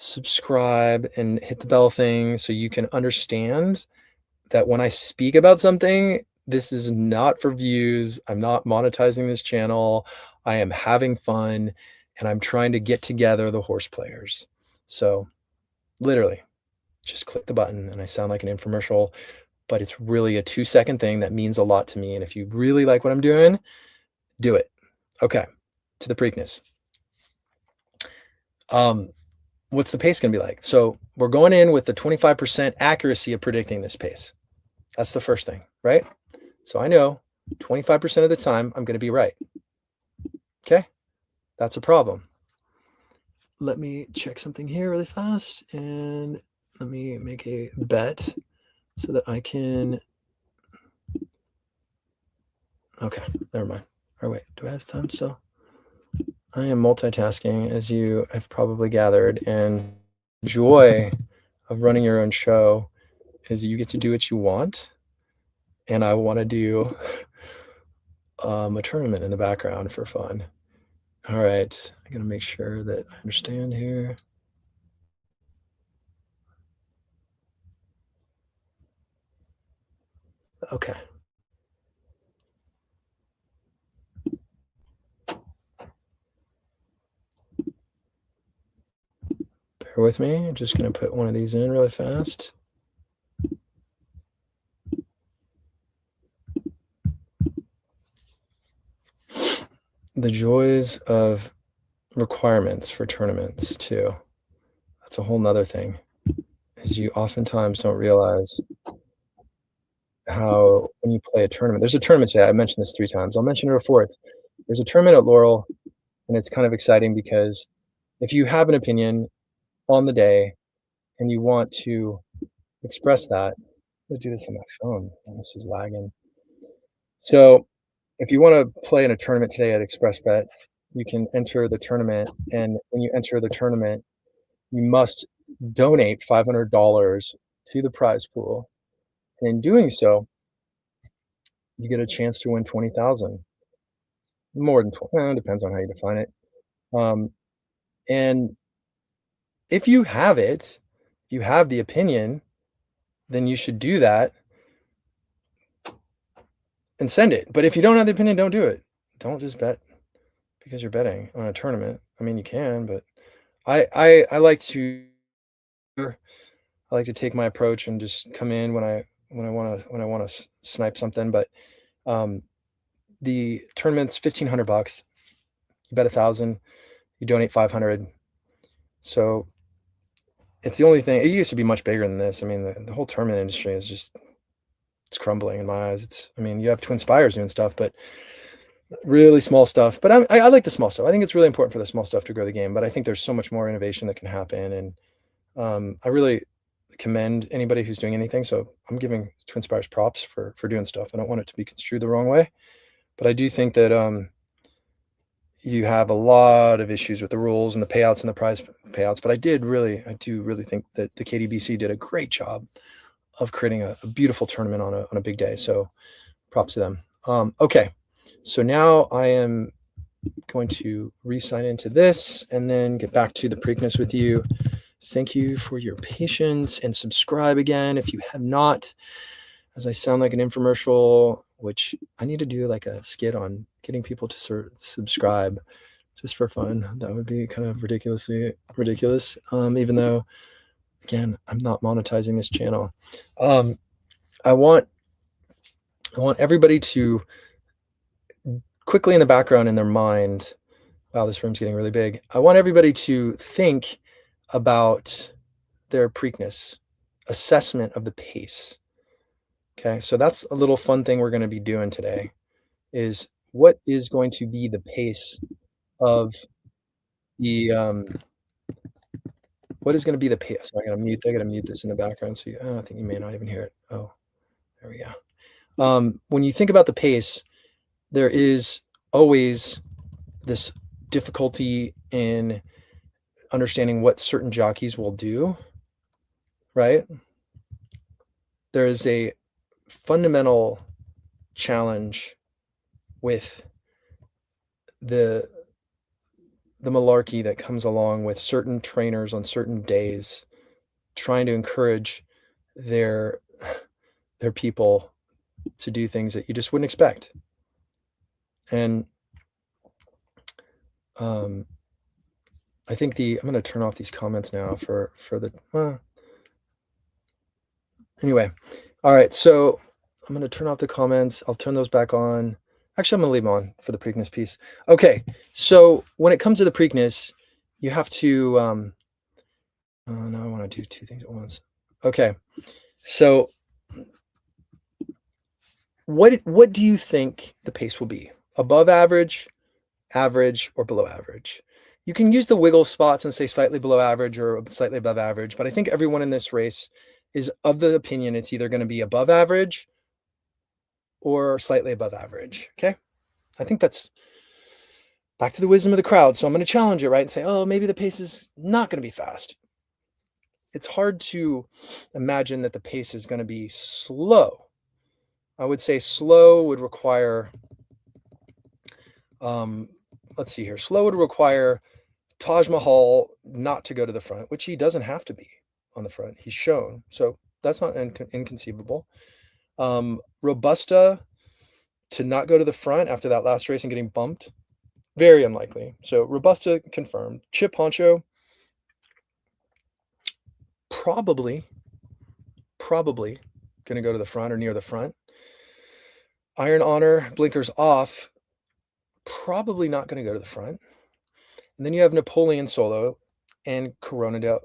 Subscribe and hit the bell thing so you can understand that when I speak about something, this is not for views. I'm not monetizing this channel. I am having fun, and I'm trying to get together the horse players. So literally just click the button, and I sound like an infomercial, but it's really a 2-second thing that means a lot to me. And if you really like what I'm doing, do it. Okay, to the Preakness. What's the pace going to be like? So we're going in with the 25% accuracy of predicting this pace. That's the first thing, right? So I know 25% of the time I'm going to be right. Okay, that's a problem. Let me check something here really fast, and let me make a bet so that I can. Okay, never mind. All right, wait, do I have time still? I am multitasking, as you have probably gathered, and the joy of running your own show is you get to do what you want, and I want to do a tournament in the background for fun. All right. I gotta make sure that I understand here. Okay. Bear with me. I'm just gonna put one of these in really fast. The joys of requirements for tournaments too. That's a whole nother thing, is you oftentimes don't realize how when you play a tournament, there's a tournament today. I mentioned this 3 times. I'll mention it a 4th. There's a tournament at Laurel, and it's kind of exciting because if you have an opinion on the day and you want to express that, I'm gonna do this on my phone, and this is lagging. So, if you wanna play in a tournament today at ExpressBet, you can enter the tournament, and when you enter the tournament, you must donate $500 to the prize pool, and in doing so, you get a chance to win 20,000. More than 20, depends on how you define it. Um, and if you have it, you have the opinion, then you should do that and send it. But if you don't have the opinion, don't do it. Don't just bet because you're betting on a tournament. I mean, you can, but I like to take my approach and just come in when I wanna snipe something. But um, the tournament's 1,500 bucks. You bet 1,000, you donate 500. So it's the only thing. It used to be much bigger than this. I mean, the whole tournament industry is just it's crumbling in my eyes. I mean, you have Twin Spires doing stuff, but really small stuff. But I like the small stuff. I think it's really important for the small stuff to grow the game. But I think there's so much more innovation that can happen, and I really commend anybody who's doing anything. So I'm giving Twin Spires props for doing stuff. I don't want it to be construed the wrong way, but I do think that you have a lot of issues with the rules and the payouts and the prize payouts. But I do really think that the KDBC did a great job of creating a beautiful tournament on a big day. So props to them. Okay, so now I am going to re-sign into this and then get back to the Preakness with you. Thank you for your patience, and subscribe again if you have not, as I sound like an infomercial, which I need to do like a skit on getting people to subscribe just for fun. That would be kind of ridiculously ridiculous. Even though, again, I'm not monetizing this channel. I want everybody to quickly in the background in their mind. Wow, this room's getting really big. I want everybody to think about their Preakness assessment of the pace. Okay, so that's a little fun thing we're going to be doing today. Is what is going to be the pace of the what is going to be the pace? So I gotta mute this in the background. So I think you may not even hear it. Oh, there we go. When you think about the pace, there is always this difficulty in understanding what certain jockeys will do, right? There is a fundamental challenge with the malarkey that comes along with certain trainers on certain days trying to encourage their people to do things that you just wouldn't expect. And I think I'm going to turn off these comments now for the anyway. All right, so I'm going to turn off the comments. I'll turn those back on. Actually, I'm going to leave them on for the Preakness piece. Okay, so when it comes to the Preakness, you have to now I want to do 2 things at once. Okay, so what do you think the pace will be? Above average, average, or below average? You can use the wiggle spots and say slightly below average or slightly above average, but I think everyone in this race is of the opinion it's either going to be above average or slightly above average. Okay, I think that's back to the wisdom of the crowd. So I'm going to challenge it, right, and say, oh, maybe the pace is not going to be fast. It's hard to imagine that the pace is going to be slow. I would say slow would require let's see here. Slow would require Taj Mahal not to go to the front, which he doesn't have to be on the front. He's shown. So that's not inconceivable. Robusta to not go to the front after that last race and getting bumped, very unlikely. So Robusta confirmed. Chip Poncho, probably going to go to the front or near the front. Iron Honor, blinkers off, probably not going to go to the front. And then you have Napoleon Solo and Corona de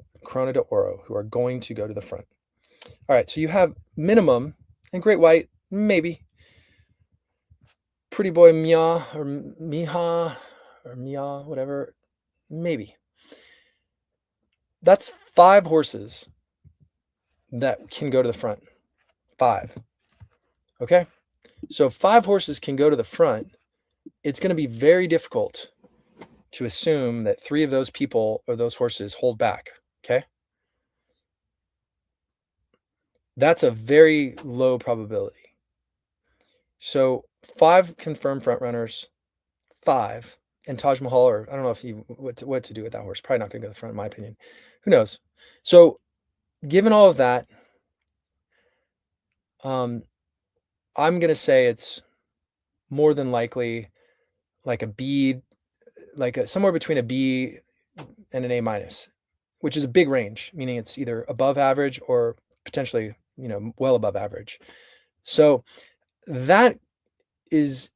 Oro, who are going to go to the front. All right, so you have minimum, and Great White, maybe. Pretty Boy Mia or Miha or Mia, whatever, maybe. That's 5 horses that can go to the front. 5. Okay? So if 5 horses can go to the front, it's going to be very difficult to assume that 3 of those people or those horses hold back. Okay? That's a very low probability. So 5 confirmed front runners, 5, and Taj Mahal, or I don't know if you what to do with that horse. Probably not going to go to the front, in my opinion. Who knows? So given all of that, I'm going to say it's more than likely like a B, somewhere between a B and an A minus, which is a big range, meaning it's either above average or potentially, well above average. So that is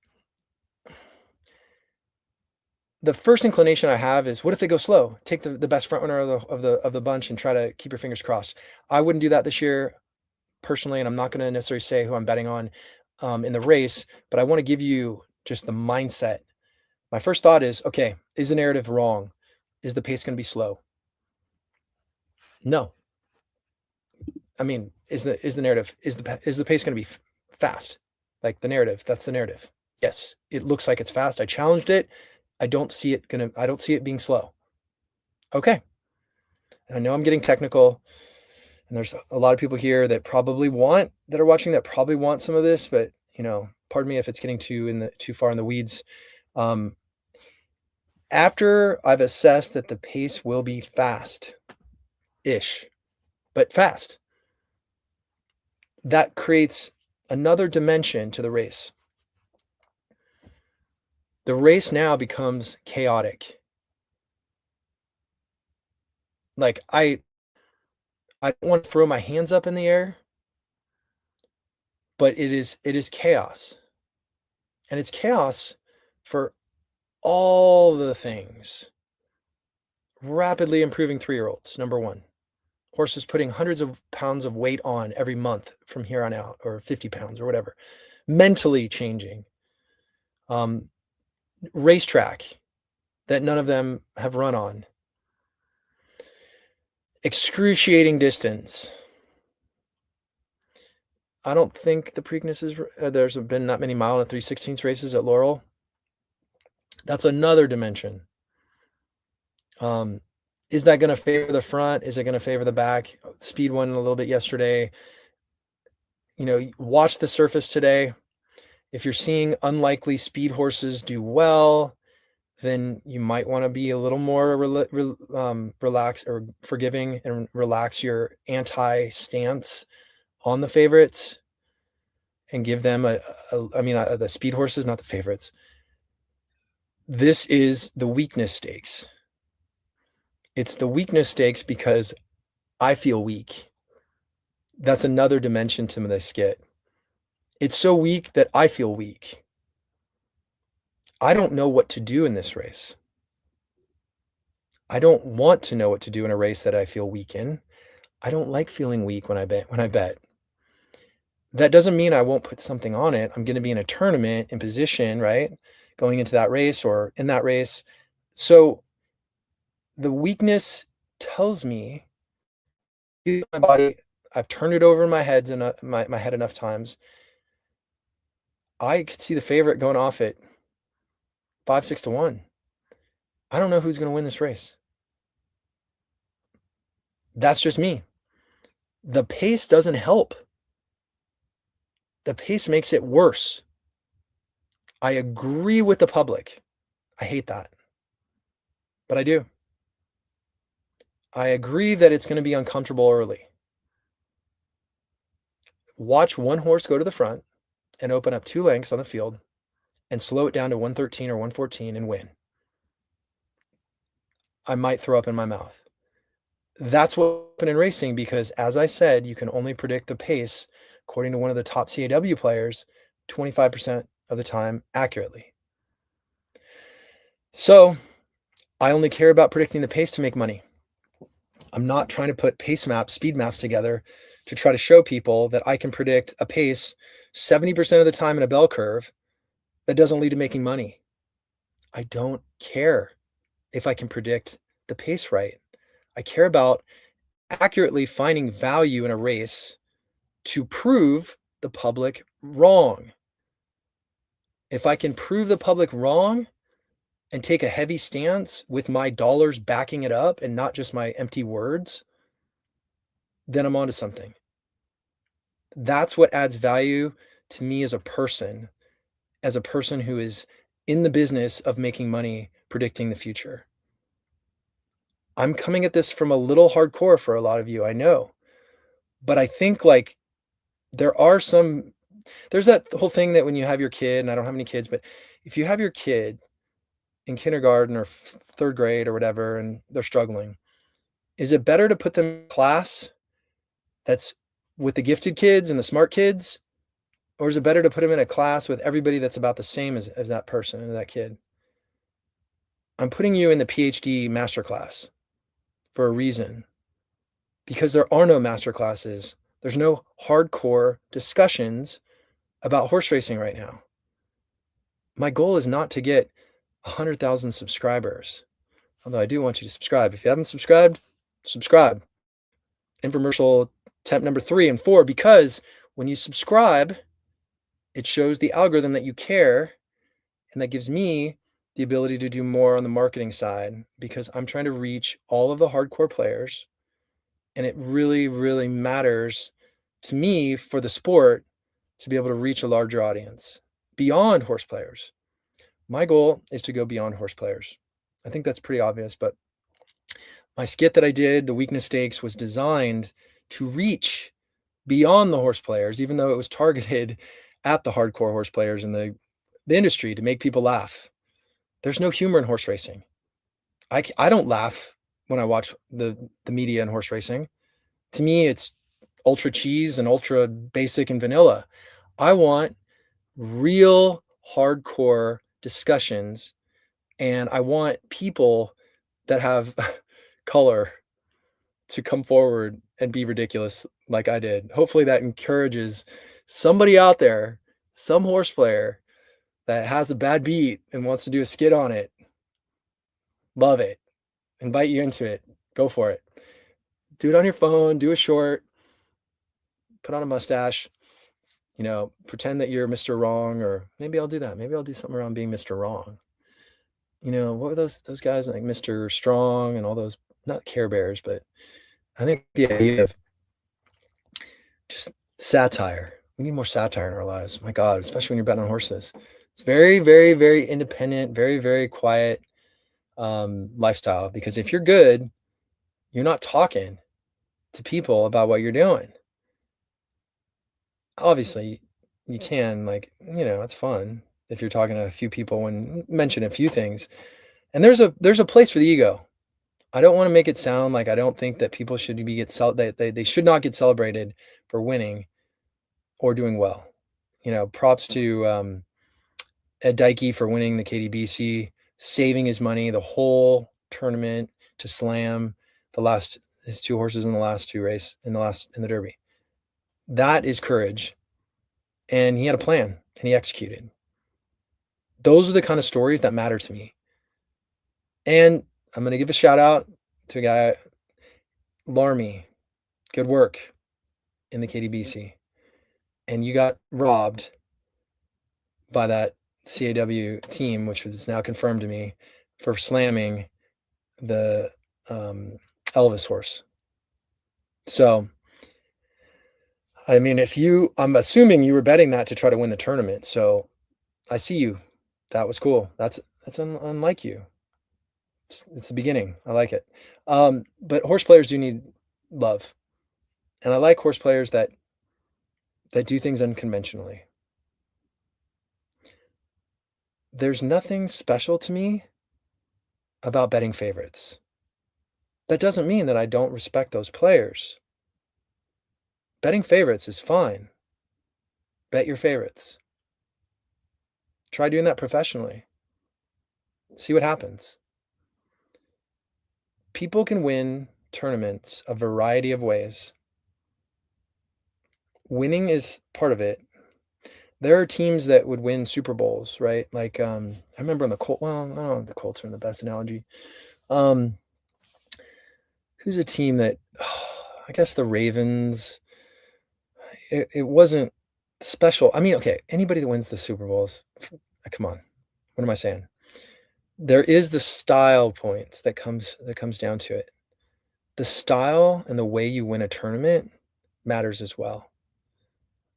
the first inclination I have is, what if they go slow? Take the best front runner of the bunch and try to keep your fingers crossed. I wouldn't do that this year personally, and I'm not going to necessarily say who I'm betting on in the race, but I want to give you just the mindset. My first thought is, okay, is the narrative wrong? Is the pace going to be slow? No. I mean, is the narrative, is the pace going to be fast? Like the narrative, that's the narrative. Yes, it looks like it's fast. I challenged it. I don't see it being slow. Okay. And I know I'm getting technical, and there's a lot of people here that are watching that probably want some of this, but pardon me if it's getting too far in the weeds. After I've assessed that the pace will be fast-ish, but fast, that creates another dimension to the race. The race now becomes chaotic. Like I don't want to throw my hands up in the air, but it is chaos. And it's chaos for all the things. Rapidly improving 3-year-olds, number 1. Horses putting hundreds of pounds of weight on every month from here on out, or 50 pounds or whatever. Mentally changing. Racetrack that none of them have run on. Excruciating distance. I don't think the Preakness is, there's been that many mile and 3/16 races at Laurel. That's another dimension. Is that going to favor the front? Is it going to favor the back? Speed won a little bit yesterday. Watch the surface today. If you're seeing unlikely speed horses do well, then you might want to be a little more relaxed or forgiving and relax your anti-stance on the favorites and give them the speed horses, not the favorites. This is the weakness stakes. It's the weakness stakes because I feel weak. That's another dimension to this skit. It's so weak that I feel weak. I don't know what to do in this race. I don't want to know what to do in a race that I feel weak in. I don't like feeling weak when I bet. That doesn't mean I won't put something on it. I'm going to be in a tournament in position, right? Going into that race or in that race. So the weakness tells me, my body, I've turned it over in my head enough times. I could see the favorite going off at 5-6 to 1. I don't know who's going to win this race. That's just me. The pace doesn't help. The pace makes it worse. I agree with the public. I hate that, but I do. I agree that it's going to be uncomfortable early. Watch one horse go to the front and open up 2 lengths on the field and slow it down to 113 or 114 and win. I might throw up in my mouth. That's what happened in racing because, as I said, you can only predict the pace, according to one of the top CAW players, 25% of the time accurately. So I only care about predicting the pace to make money. I'm not trying to put pace maps, speed maps together to try to show people that I can predict a pace 70% of the time in a bell curve that doesn't lead to making money. I don't care if I can predict the pace right. I care about accurately finding value in a race to prove the public wrong. If I can prove the public wrong and take a heavy stance with my dollars backing it up and not just my empty words, then I'm onto something. That's what adds value to me as a person who is in the business of making money predicting the future. I'm coming at this from a little hardcore for a lot of you, I know. But I think like there's that whole thing that when you have your kid, and I don't have any kids, but if you have your kid in kindergarten or 3rd grade or whatever, and they're struggling, is it better to put them in class that's with the gifted kids and the smart kids? Or is it better to put them in a class with everybody that's about the same as that person and that kid? I'm putting you in the PhD master class for a reason, because there are no master classes. There's no hardcore discussions about horse racing right now. My goal is not to get 100,000 subscribers, although I do want you to subscribe. If you haven't subscribed, subscribe. Infomercial attempt number 3 and 4, because when you subscribe, it shows the algorithm that you care, and that gives me the ability to do more on the marketing side, because I'm trying to reach all of the hardcore players, and it really, really matters to me for the sport to be able to reach a larger audience beyond horse players. My goal is to go beyond horse players. I think that's pretty obvious, but my skit that I did, the Weakness Stakes, was designed to reach beyond the horse players, even though it was targeted at the hardcore horse players in the industry to make people laugh. There's no humor in horse racing. I don't laugh when I watch the media in horse racing. To me, it's ultra cheese and ultra basic and vanilla. I want real hardcore discussions, and I want people that have color to come forward and be ridiculous like I did. Hopefully that encourages somebody out there, some horse player that has a bad beat and wants to do a skit on it. Love it. Invite you into it. Go for it. Do it on your phone, do a short, put on a mustache, pretend that you're Mr. Wrong, or maybe I'll do that. Maybe I'll do something around being Mr. Wrong. What were those guys like Mr. Strong and all those, not Care Bears, but I think the idea of just satire. We need more satire in our lives. My God, especially when you're betting on horses. It's very, very, very independent, very, very quiet lifestyle, because if you're good, you're not talking to people about what you're doing. Obviously, you can, it's fun if you're talking to a few people and mention a few things. And there's a place for the ego. I don't want to make it sound like I don't think that people should they should not get celebrated for winning or doing well. Props to Ed Dykey for winning the KDBC, saving his money the whole tournament to slam his 2 horses in the last 2 race in the Derby. That is courage. And he had a plan and he executed. Those are the kind of stories that matter to me. And I'm going to give a shout out to a guy, Larmy. Good work in the KDBC. And you got robbed by that CAW team, which is now confirmed to me, for slamming the Elvis horse. So, I mean, I'm assuming you were betting that to try to win the tournament. So I see you. That was cool. That's That's unlike you. It's the beginning. I like it. But horse players do need love, and I like horse players that do things unconventionally. There's nothing special to me about betting favorites. That doesn't mean that I don't respect those players. Betting favorites is fine. Bet your favorites. Try doing that professionally. See what happens. People can win tournaments a variety of ways. Winning is part of it. There are teams that would win Super Bowls, right? Like, I remember on the Colts. Well, I don't know if the Colts are the best analogy. Who's a team that, I guess the Ravens. It wasn't special. I mean, okay, anybody that wins the Super Bowls, come on. What am I saying? There is the style points that comes down to it. The style and the way you win a tournament matters as well,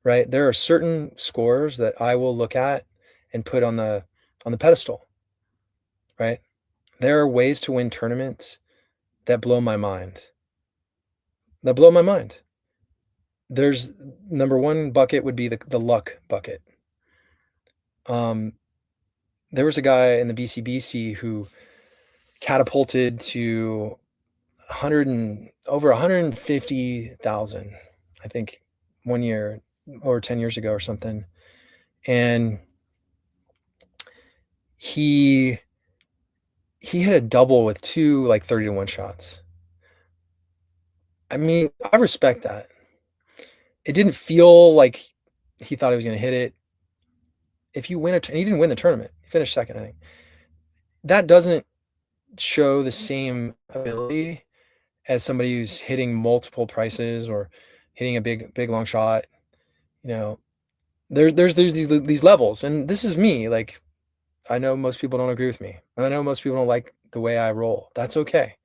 right? There are certain scores that I will look at and put on the pedestal, right? There are ways to win tournaments that blow my mind. There's number one bucket would be the luck bucket. There was a guy in the BCBC who catapulted to over 150,000, I think, 1 year or 10 years ago or something. And he hit a double with two like 30-1 shots. I mean, I respect that. It didn't feel like he thought he was going to hit it. If you win he didn't win the tournament. He finished second, I think. That doesn't show the same ability as somebody who's hitting multiple prices or hitting a big long shot. You know, there's these levels, and this is me. Like, I know most people don't agree with me. I know most people don't like the way I roll. That's okay.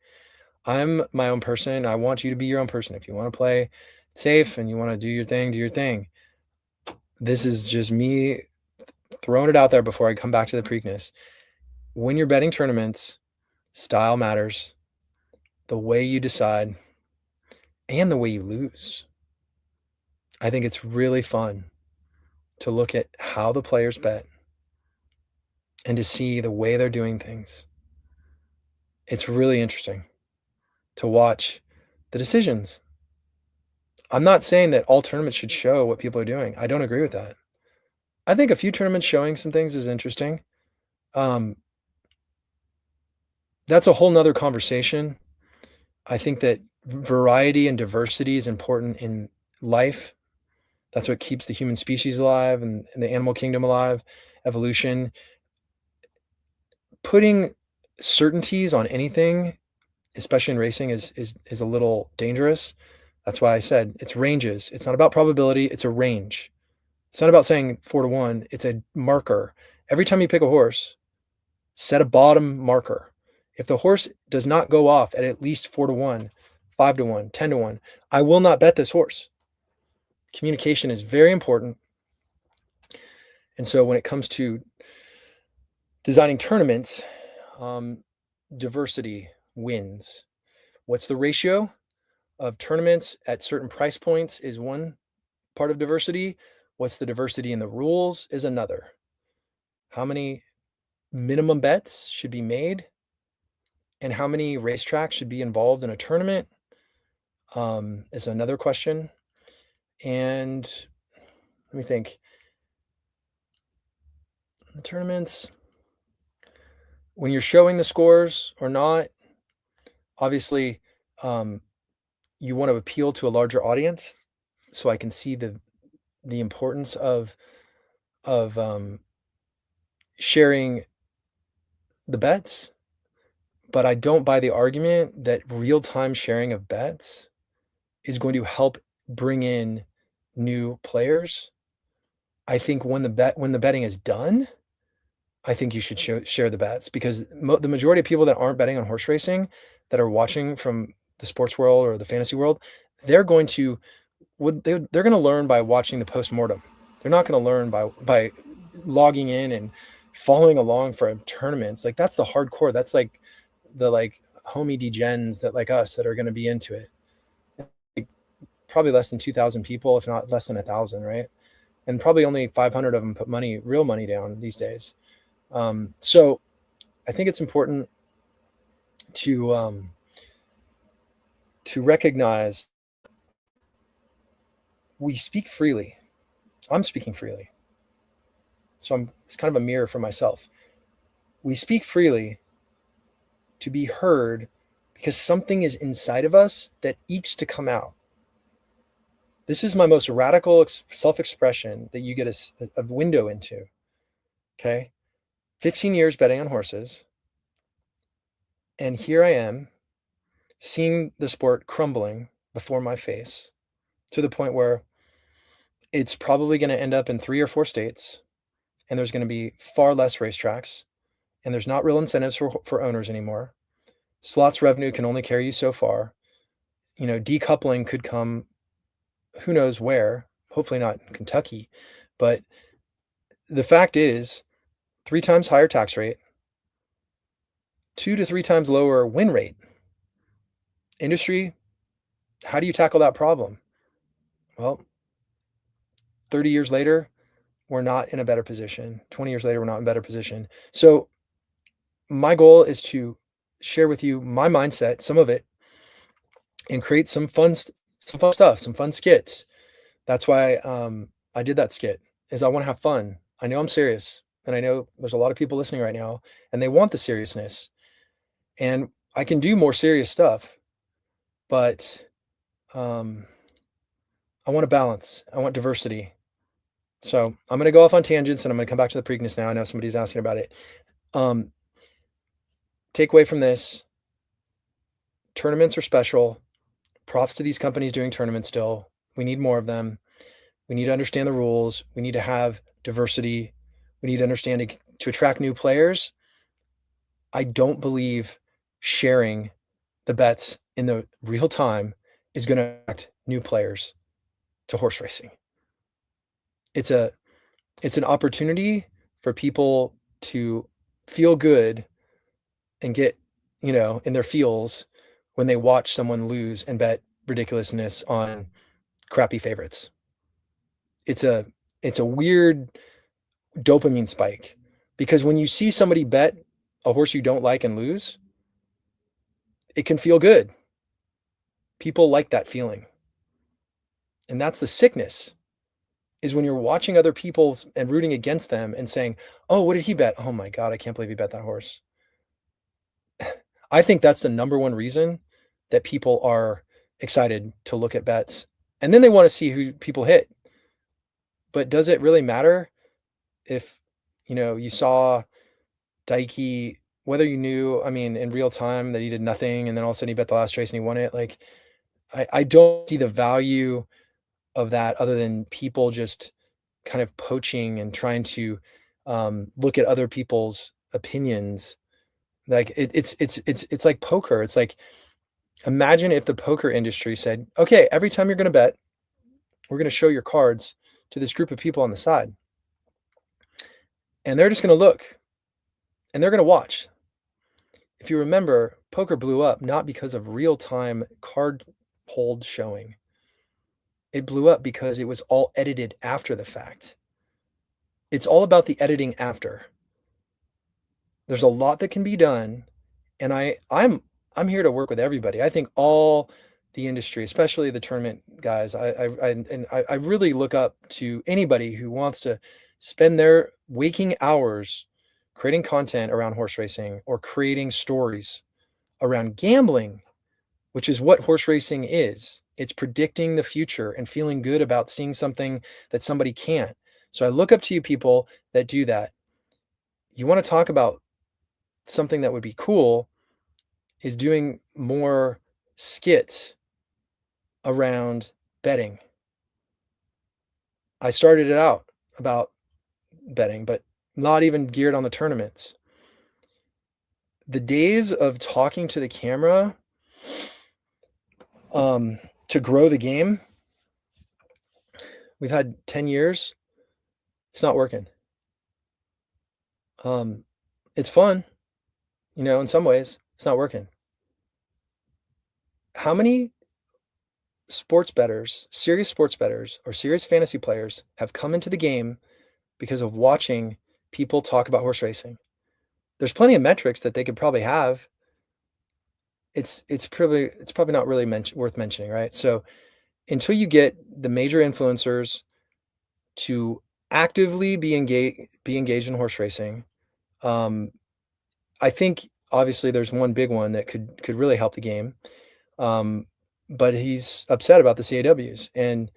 I'm my own person. I want you to be your own person. If you want to play safe and you want to do your thing, do your thing. This is just me throwing it out there before I come back to the Preakness. When you're betting tournaments, style matters. The way you decide and the way you lose. I think it's really fun to look at how the players bet and to see the way they're doing things. It's really interesting to watch the decisions. I'm not saying that all tournaments should show what people are doing. I don't agree with that. I think a few tournaments showing some things is interesting. That's a whole nother conversation. I think that variety and diversity is important in life. That's what keeps the human species alive and the animal kingdom alive, evolution. Putting certainties on anything, especially in racing, is a little dangerous. That's why I said it's ranges. It's not about probability. It's a range. It's not about saying 4-1. It's a marker. Every time you pick a horse, set a bottom marker. If the horse does not go off at least 4-1, 5-1, 10-1, I will not bet this horse. Communication is very important. And so when it comes to designing tournaments, diversity wins. What's the ratio of tournaments at certain price points is one part of diversity. What's the diversity in the rules is another. How many minimum bets should be made and how many racetracks should be involved in a tournament is another question. And let me think. The tournaments, when you're showing the scores or not, obviously, you want to appeal to a larger audience, so I can see the importance of sharing the bets. But I don't buy the argument that real-time sharing of bets is going to help bring in new players. I think when the betting is done, I think you should share the bets, because the majority of people that aren't betting on horse racing, that are watching from the sports world or the fantasy world, they're going to learn by watching the post-mortem. They're not going to learn by logging in and following along for tournaments, like that's the hardcore. That's like the like homie degens that like us that are going to be into it. Like, probably less than 2,000 people, if not less than 1,000, right? And probably only 500 of them put money, real money down these days. So I think it's important to recognize we speak freely. I'm speaking freely. So it's kind of a mirror for myself. We speak freely to be heard because something is inside of us that aches to come out. This is my most radical self-expression that you get a window into. Okay. 15 years betting on horses. And here I am seeing the sport crumbling before my face to the point where it's probably going to end up in 3 or 4 states, and there's going to be far less racetracks, and there's not real incentives for owners anymore. Slots revenue can only carry you so far. You know, decoupling could come who knows where, hopefully not in Kentucky. But the fact is 3 times higher tax rate, 2 to 3 times lower win rate. Industry, how do you tackle that problem? Well, 30 years later, we're not in a better position. 20 years later, we're not in a better position. So my goal is to share with you my mindset, some of it, and create some fun stuff, some fun skits. That's why I did that skit, is I want to have fun. I know I'm serious, and I know there's a lot of people listening right now, and they want the seriousness. And I can do more serious stuff, but I want a balance. I want diversity. So I'm going to go off on tangents, and I'm going to come back to the Preakness now. I know somebody's asking about it. Take away from this, tournaments are special. Props to these companies doing tournaments still. We need more of them. We need to understand the rules. We need to have diversity. We need to understand to attract new players. I don't believe sharing the bets in the real time is going to attract new players to horse racing. It's an opportunity for people to feel good and get, in their feels when they watch someone lose and bet ridiculousness on crappy favorites. It's a weird dopamine spike, because when you see somebody bet a horse you don't like and lose, it can feel good. People like that feeling. And that's the sickness, is when you're watching other people and rooting against them and saying, oh, what did he bet? Oh my God, I can't believe he bet that horse. I think that's the number one reason that people are excited to look at bets. And then they want to see who people hit. But does it really matter if, you saw Dikey, whether you knew, in real time that he did nothing, and then all of a sudden he bet the last race and he won it? Like, I don't see the value of that other than people just kind of poaching and trying to look at other people's opinions. Like it's like poker. It's like, imagine if the poker industry said, okay, every time you're going to bet, we're going to show your cards to this group of people on the side. And they're just going to look and they're going to watch. If you remember, poker blew up not because of real-time card hold showing. It blew up because it was all edited after the fact. It's all about the editing after. There's a lot that can be done, and I'm here to work with everybody. I think all the industry, especially the tournament guys, I really look up to anybody who wants to spend their waking hours creating content around horse racing or creating stories around gambling, which is what horse racing is. It's predicting the future and feeling good about seeing something that somebody can't. So I look up to you people that do that. You want to talk about something that would be cool, is doing more skits around betting. I started it out about betting, but not even geared on the tournaments. The days of talking to the camera to grow the game, we've had 10 years. It's not working. It's fun, in some ways. It's not working. How many serious sports bettors, or serious fantasy players have come into the game because of watching people talk about horse racing? There's plenty of metrics that they could probably have. It's probably not really worth mentioning, right? So until you get the major influencers to actively be engaged in horse racing, um, I think obviously there's one big one that could really help the game. Um, but he's upset about the CAWs, and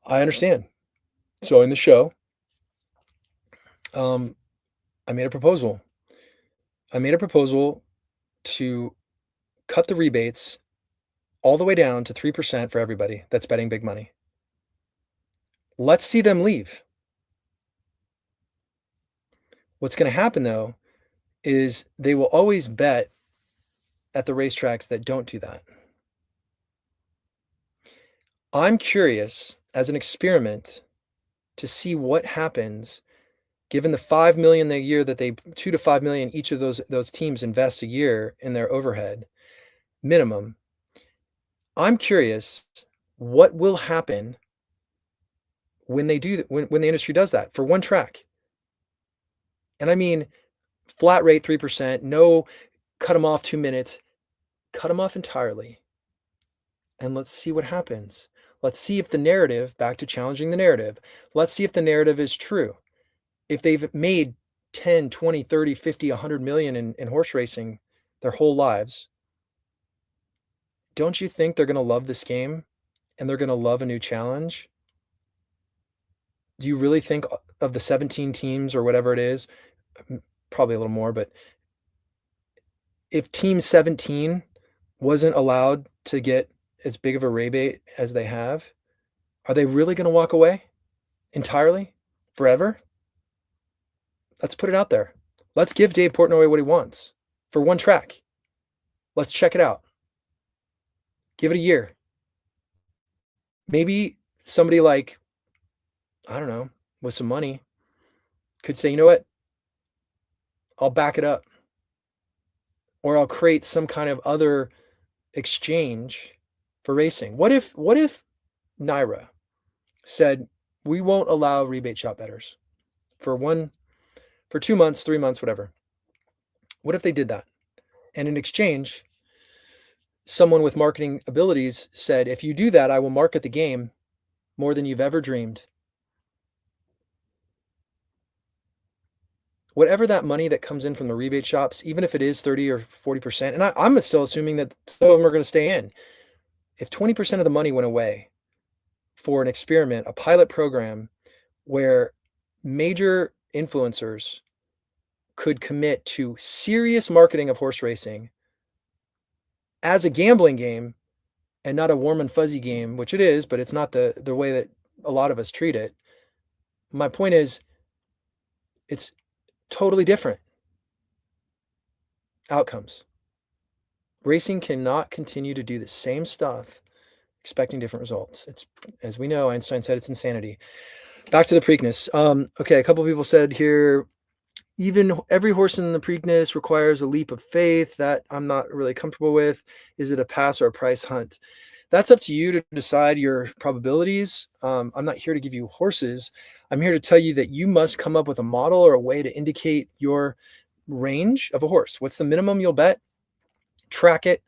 I understand. So in the show, um, I made a proposal. I made a proposal to cut the rebates all the way down to 3% for everybody that's betting big money. Let's see them leave. What's going to happen though is they will always bet at the racetracks that don't do that. I'm curious as an experiment to see what happens given the 5 million a year that 2 to 5 million each of those teams invest a year in their overhead minimum. I'm curious what will happen when they do that, when the industry does that for one track. And I mean flat rate 3%, no cut them off 2 minutes, cut them off entirely. And let's see what happens. Let's see if the narrative, back to challenging the narrative, let's see if the narrative is true. If they've made 10, 20, 30, 50, 100 million in horse racing their whole lives, don't you think they're going to love this game and they're going to love a new challenge? Do you really think of the 17 teams or whatever it is, probably a little more, but if team 17 wasn't allowed to get as big of a rebate as they have, are they really going to walk away entirely forever? Let's put it out there. Let's give Dave Portnoy what he wants for one track. Let's check it out. Give it a year. Maybe somebody like, I don't know, with some money could say, you know what? I'll back it up. Or I'll create some kind of other exchange for racing. What if NYRA said, we won't allow rebate shop bettors for 2 months, 3 months, whatever? What if they did that? And in exchange, someone with marketing abilities said, if you do that, I will market the game more than you've ever dreamed. Whatever that money that comes in from the rebate shops, even if it is 30 or 40%, and I'm still assuming that some of them are going to stay in. If 20% of the money went away for an experiment, a pilot program where major influencers could commit to serious marketing of horse racing as a gambling game and not a warm and fuzzy game, which it is, but it's not the way that a lot of us treat it. My point is, it's totally different outcomes. Racing cannot continue to do the same stuff expecting different results. It's, as we know, Einstein said, it's insanity. Back to the Preakness. Okay, a couple people said here, even every horse in the Preakness requires a leap of faith. That I'm not really comfortable with. Is it a pass or a price hunt? That's up to you to decide your probabilities. I'm not here to give you horses. I'm here to tell you that you must come up with a model or a way to indicate your range of a horse. What's the minimum you'll bet? Track it.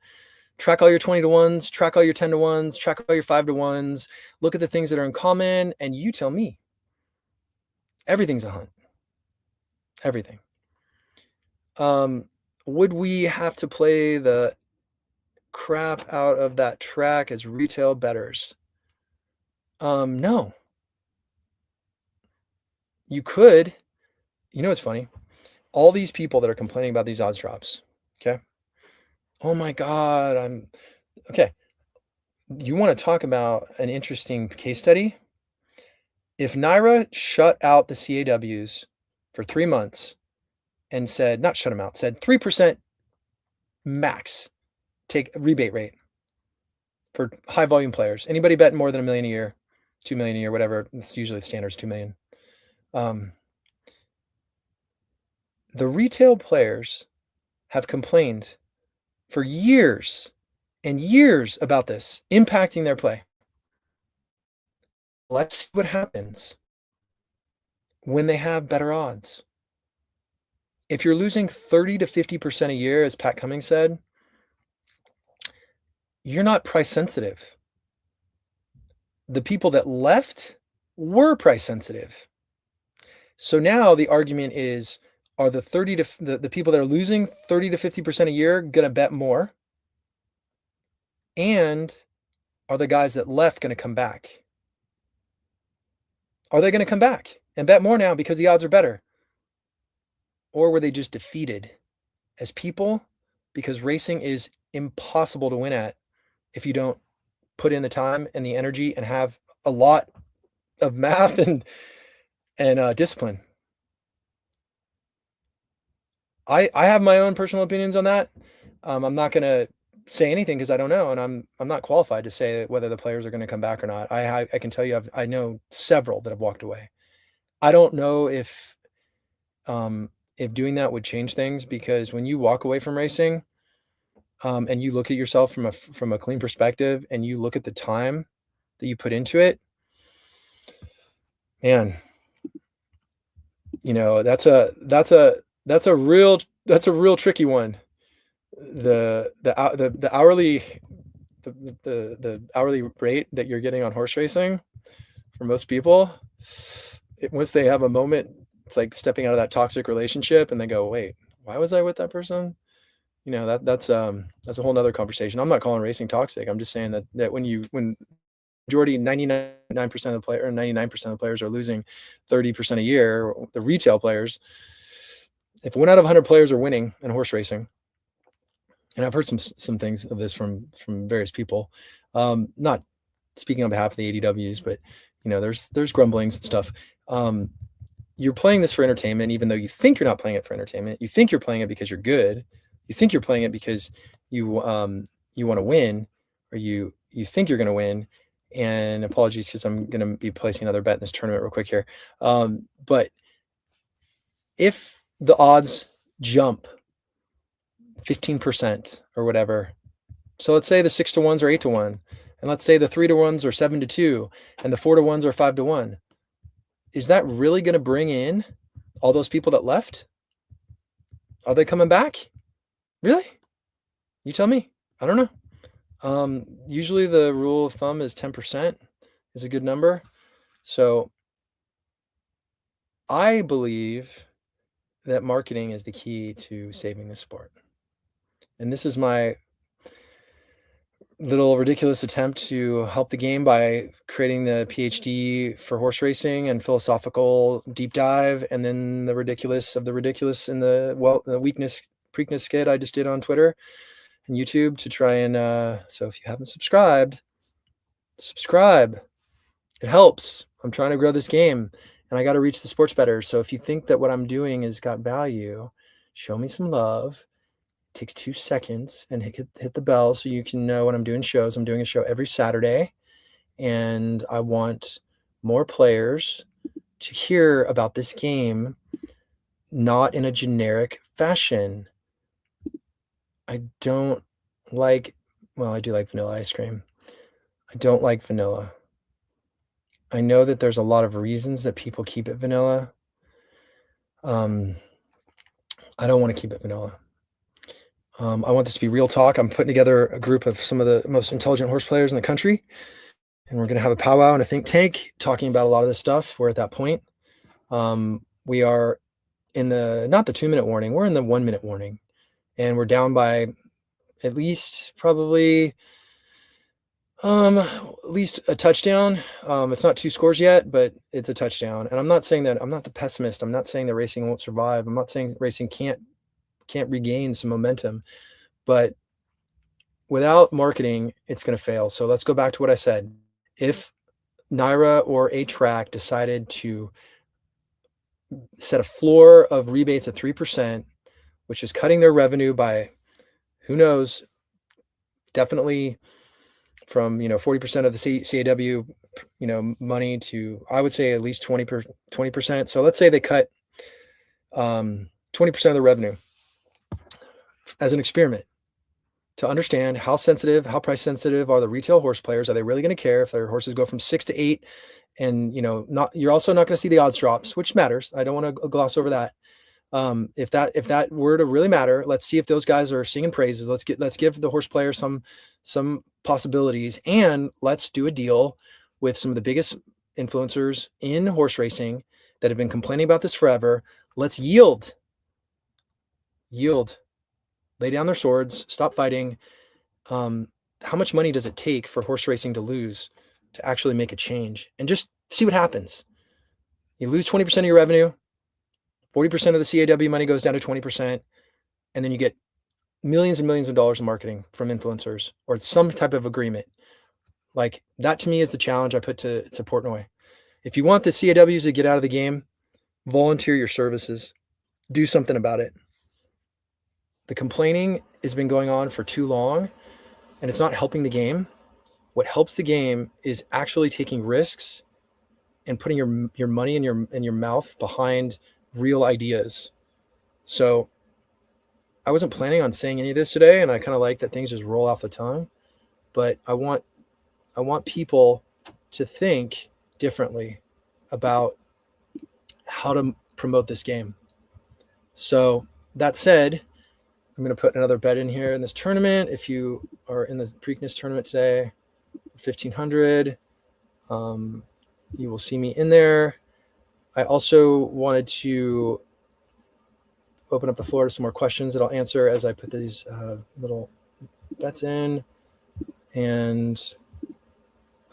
Track all your 20 to 1s, track all your 10 to 1s, track all your 5 to 1s, look at the things that are in common, and you tell me. Everything's a hunt. Everything. Would we have to play the crap out of that track as retail bettors? No. You could. You know what's funny? All these people that are complaining about these odds drops, okay? Oh my God, okay. You want to talk about an interesting case study? If NYRA shut out the CAWs for 3 months and said, not shut them out, said 3% max take rebate rate for high volume players. Anybody betting more than $1 million a year, 2 million a year, whatever. It's usually the standard is 2 million. The retail players have complained for years and years about this impacting their play. Let's see what happens when they have better odds. If you're losing 30 to 50% a year, as Pat Cummings said, you're not price sensitive. The people that left were price sensitive. So now the argument is, are the people that are losing 30 to 50% a year gonna bet more? And are the guys that left gonna come back? Are they gonna come back and bet more now because the odds are better? Or were they just defeated as people? Because racing is impossible to win at if you don't put in the time and the energy and have a lot of math and discipline. I have my own personal opinions on that. I'm not gonna say anything because I don't know, and I'm not qualified to say whether the players are gonna come back or not. I can tell you I know several that have walked away. I don't know if doing that would change things, because when you walk away from racing, and you look at yourself from a clean perspective, and you look at the time that you put into it, man, you know, that's a real tricky one. The hourly the hourly rate that you're getting on horse racing for most people, once they have a moment, it's like stepping out of that toxic relationship and they go, wait, why was I with that person? You know, that's a whole nother conversation. I'm not calling racing toxic. I'm just saying that when majority 99% of the player or 99% of the players are losing 30% a year, the retail players, if 1 out of 100 players are winning in horse racing, and I've heard some things of this from various people, not speaking on behalf of the ADWs, but you know, there's grumblings and stuff. You're playing this for entertainment, even though you think you're not playing it for entertainment. You think you're playing it because you're good. You think you're playing it because you want to win, or you think you're going to win. And apologies, because I'm going to be placing another bet in this tournament real quick here. But if the odds jump 15% or whatever, so let's say the 6-to-1s are 8-to-1, and let's say the 3-to-1s are 7-to-2, and the 4-to-1s are 5-to-1, is that really going to bring in all those people that left? Are they coming back? Really? You tell me. I don't know. Usually the rule of thumb is 10% is a good number. So I believe that marketing is the key to saving the sport. And this is my little ridiculous attempt to help the game by creating the PhD for horse racing and philosophical deep dive, and then the ridiculous of the ridiculous in the Preakness skit I just did on Twitter and YouTube to try and so if you haven't subscribed, subscribe. It helps. I'm trying to grow this game, and I got to reach the sports bettors. So if you think that what I'm doing has got value, show me some love. It takes 2 seconds, and hit the bell so you can know when I'm doing shows. I'm doing a show every Saturday, and I want more players to hear about this game, not in a generic fashion. I don't like, well, I do like vanilla ice cream. I don't like vanilla. I know that there's a lot of reasons that people keep it vanilla. I don't want to keep it vanilla. I want this to be real talk. I'm putting together a group of some of the most intelligent horse players in the country, and we're going to have a powwow and a think tank talking about a lot of this stuff. We're at that point. We are in not the 2-minute warning. We're in the 1-minute warning, and we're down by at least probably at least a touchdown. It's not 2 scores yet, but it's a touchdown. And I'm not saying that, I'm not the pessimist. I'm not saying that racing won't survive. I'm not saying racing can't regain some momentum, but without marketing, it's going to fail. So let's go back to what I said. If NYRA or a track decided to set a floor of rebates at 3%, which is cutting their revenue by, who knows, definitely from 40% of the CAW money to, I would say, at least 20%. So let's say they cut 20% 20% of the revenue as an experiment to understand how sensitive, how price sensitive are the retail horse players. Are they really going to care if their horses go from 6 to 8? And you're also not going to see the odds drops, which matters. I don't want to gloss over that. If that were to really matter, let's see if those guys are singing praises. Let's give the horse player some possibilities, and let's do a deal with some of the biggest influencers in horse racing that have been complaining about this forever. Let's yield, lay down their swords, stop fighting. How much money does it take for horse racing to lose to actually make a change? And just see what happens. You lose 20% of your revenue, 40% of the CAW money goes down to 20%, and then you get millions and millions of dollars in marketing from influencers or some type of agreement. Like, that to me is the challenge I put to Portnoy. If you want the CAWs to get out of the game, volunteer your services. Do something about it. The complaining has been going on for too long, and it's not helping the game. What helps the game is actually taking risks and putting your money in your mouth behind real ideas. So I wasn't planning on saying any of this today, and I kind of like that things just roll off the tongue, but I want people to think differently about how to promote this game. So that said, I'm going to put another bet in here in this tournament. If you are in the Preakness tournament today, 1,500, you will see me in there. I also wanted to open up the floor to some more questions that I'll answer as I put these little bets in. And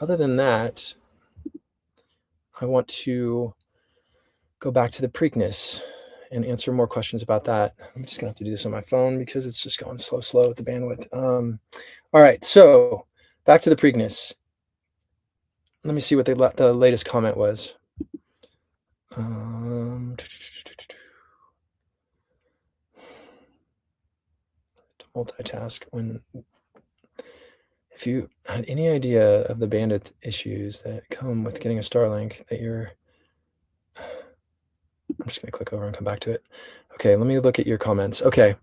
other than that, I want to go back to the Preakness and answer more questions about that. I'm just gonna have to do this on my phone because it's just going slow with the bandwidth. All right, so back to the Preakness. Let me see what the latest comment was. To multitask if you had any idea of the bandwidth issues that come with getting a Starlink that I'm just going to click over and come back to it. Okay, let me look at your comments. Okay.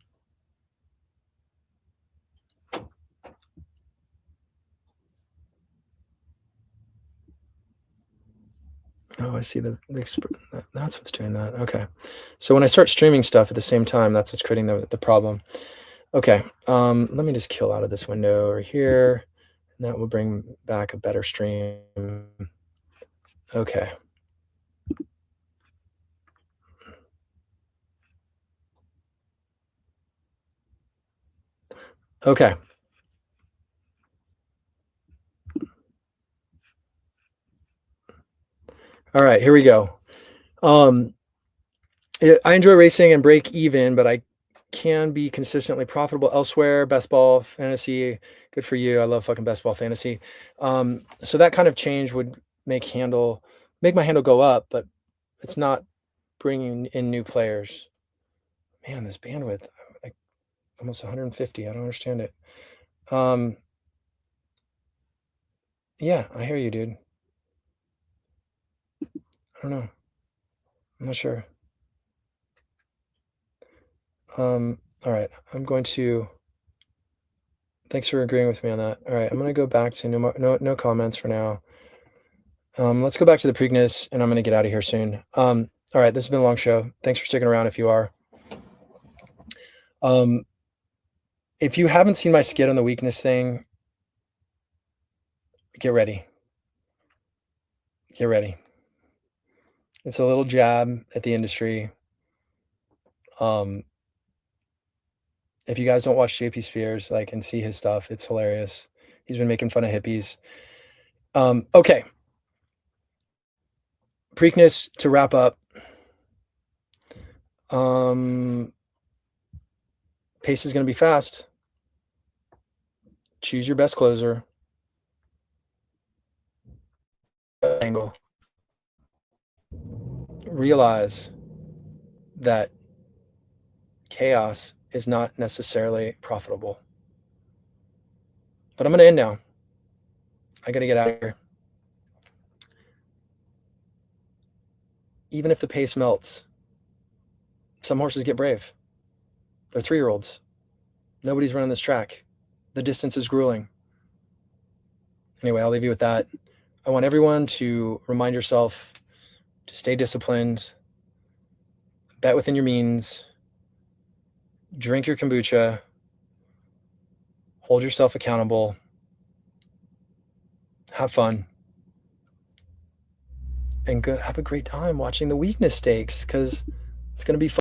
Oh, I see that's what's doing that. Okay. So when I start streaming stuff at the same time, that's what's creating the problem. Okay. Let me just kill out of this window over here, and that will bring back a better stream. Okay. Okay. All right, here we go. I enjoy racing and break even, but I can be consistently profitable elsewhere. Best ball fantasy, good for you. I love fucking best ball fantasy. So that kind of change would make my handle go up, but it's not bringing in new players. Man, this bandwidth, like almost 150. I don't understand it. Yeah, I hear you, dude. I don't know. I'm not sure. All right, thanks for agreeing with me on that. All right, I'm going to go back to no comments for now. Let's go back to the Preakness, and I'm going to get out of here soon. All right, this has been a long show. Thanks for sticking around if you are. If you haven't seen my skit on the weakness thing, get ready. Get ready. It's a little jab at the industry. If you guys don't watch JP Spears, and see his stuff, it's hilarious. He's been making fun of hippies. Okay. Preakness, to wrap up. Pace is going to be fast. Choose your best closer. Angle. Realize that chaos is not necessarily profitable. But I'm going to end now. I got to get out of here. Even if the pace melts, Some horses get brave. They're 3-year-olds. Nobody's running this track. The distance is grueling. Anyway, I'll leave you with that. I want everyone to remind yourself to stay disciplined, bet within your means, drink your kombucha, hold yourself accountable, have fun, and have a great time watching the weakness stakes, because it's going to be fun.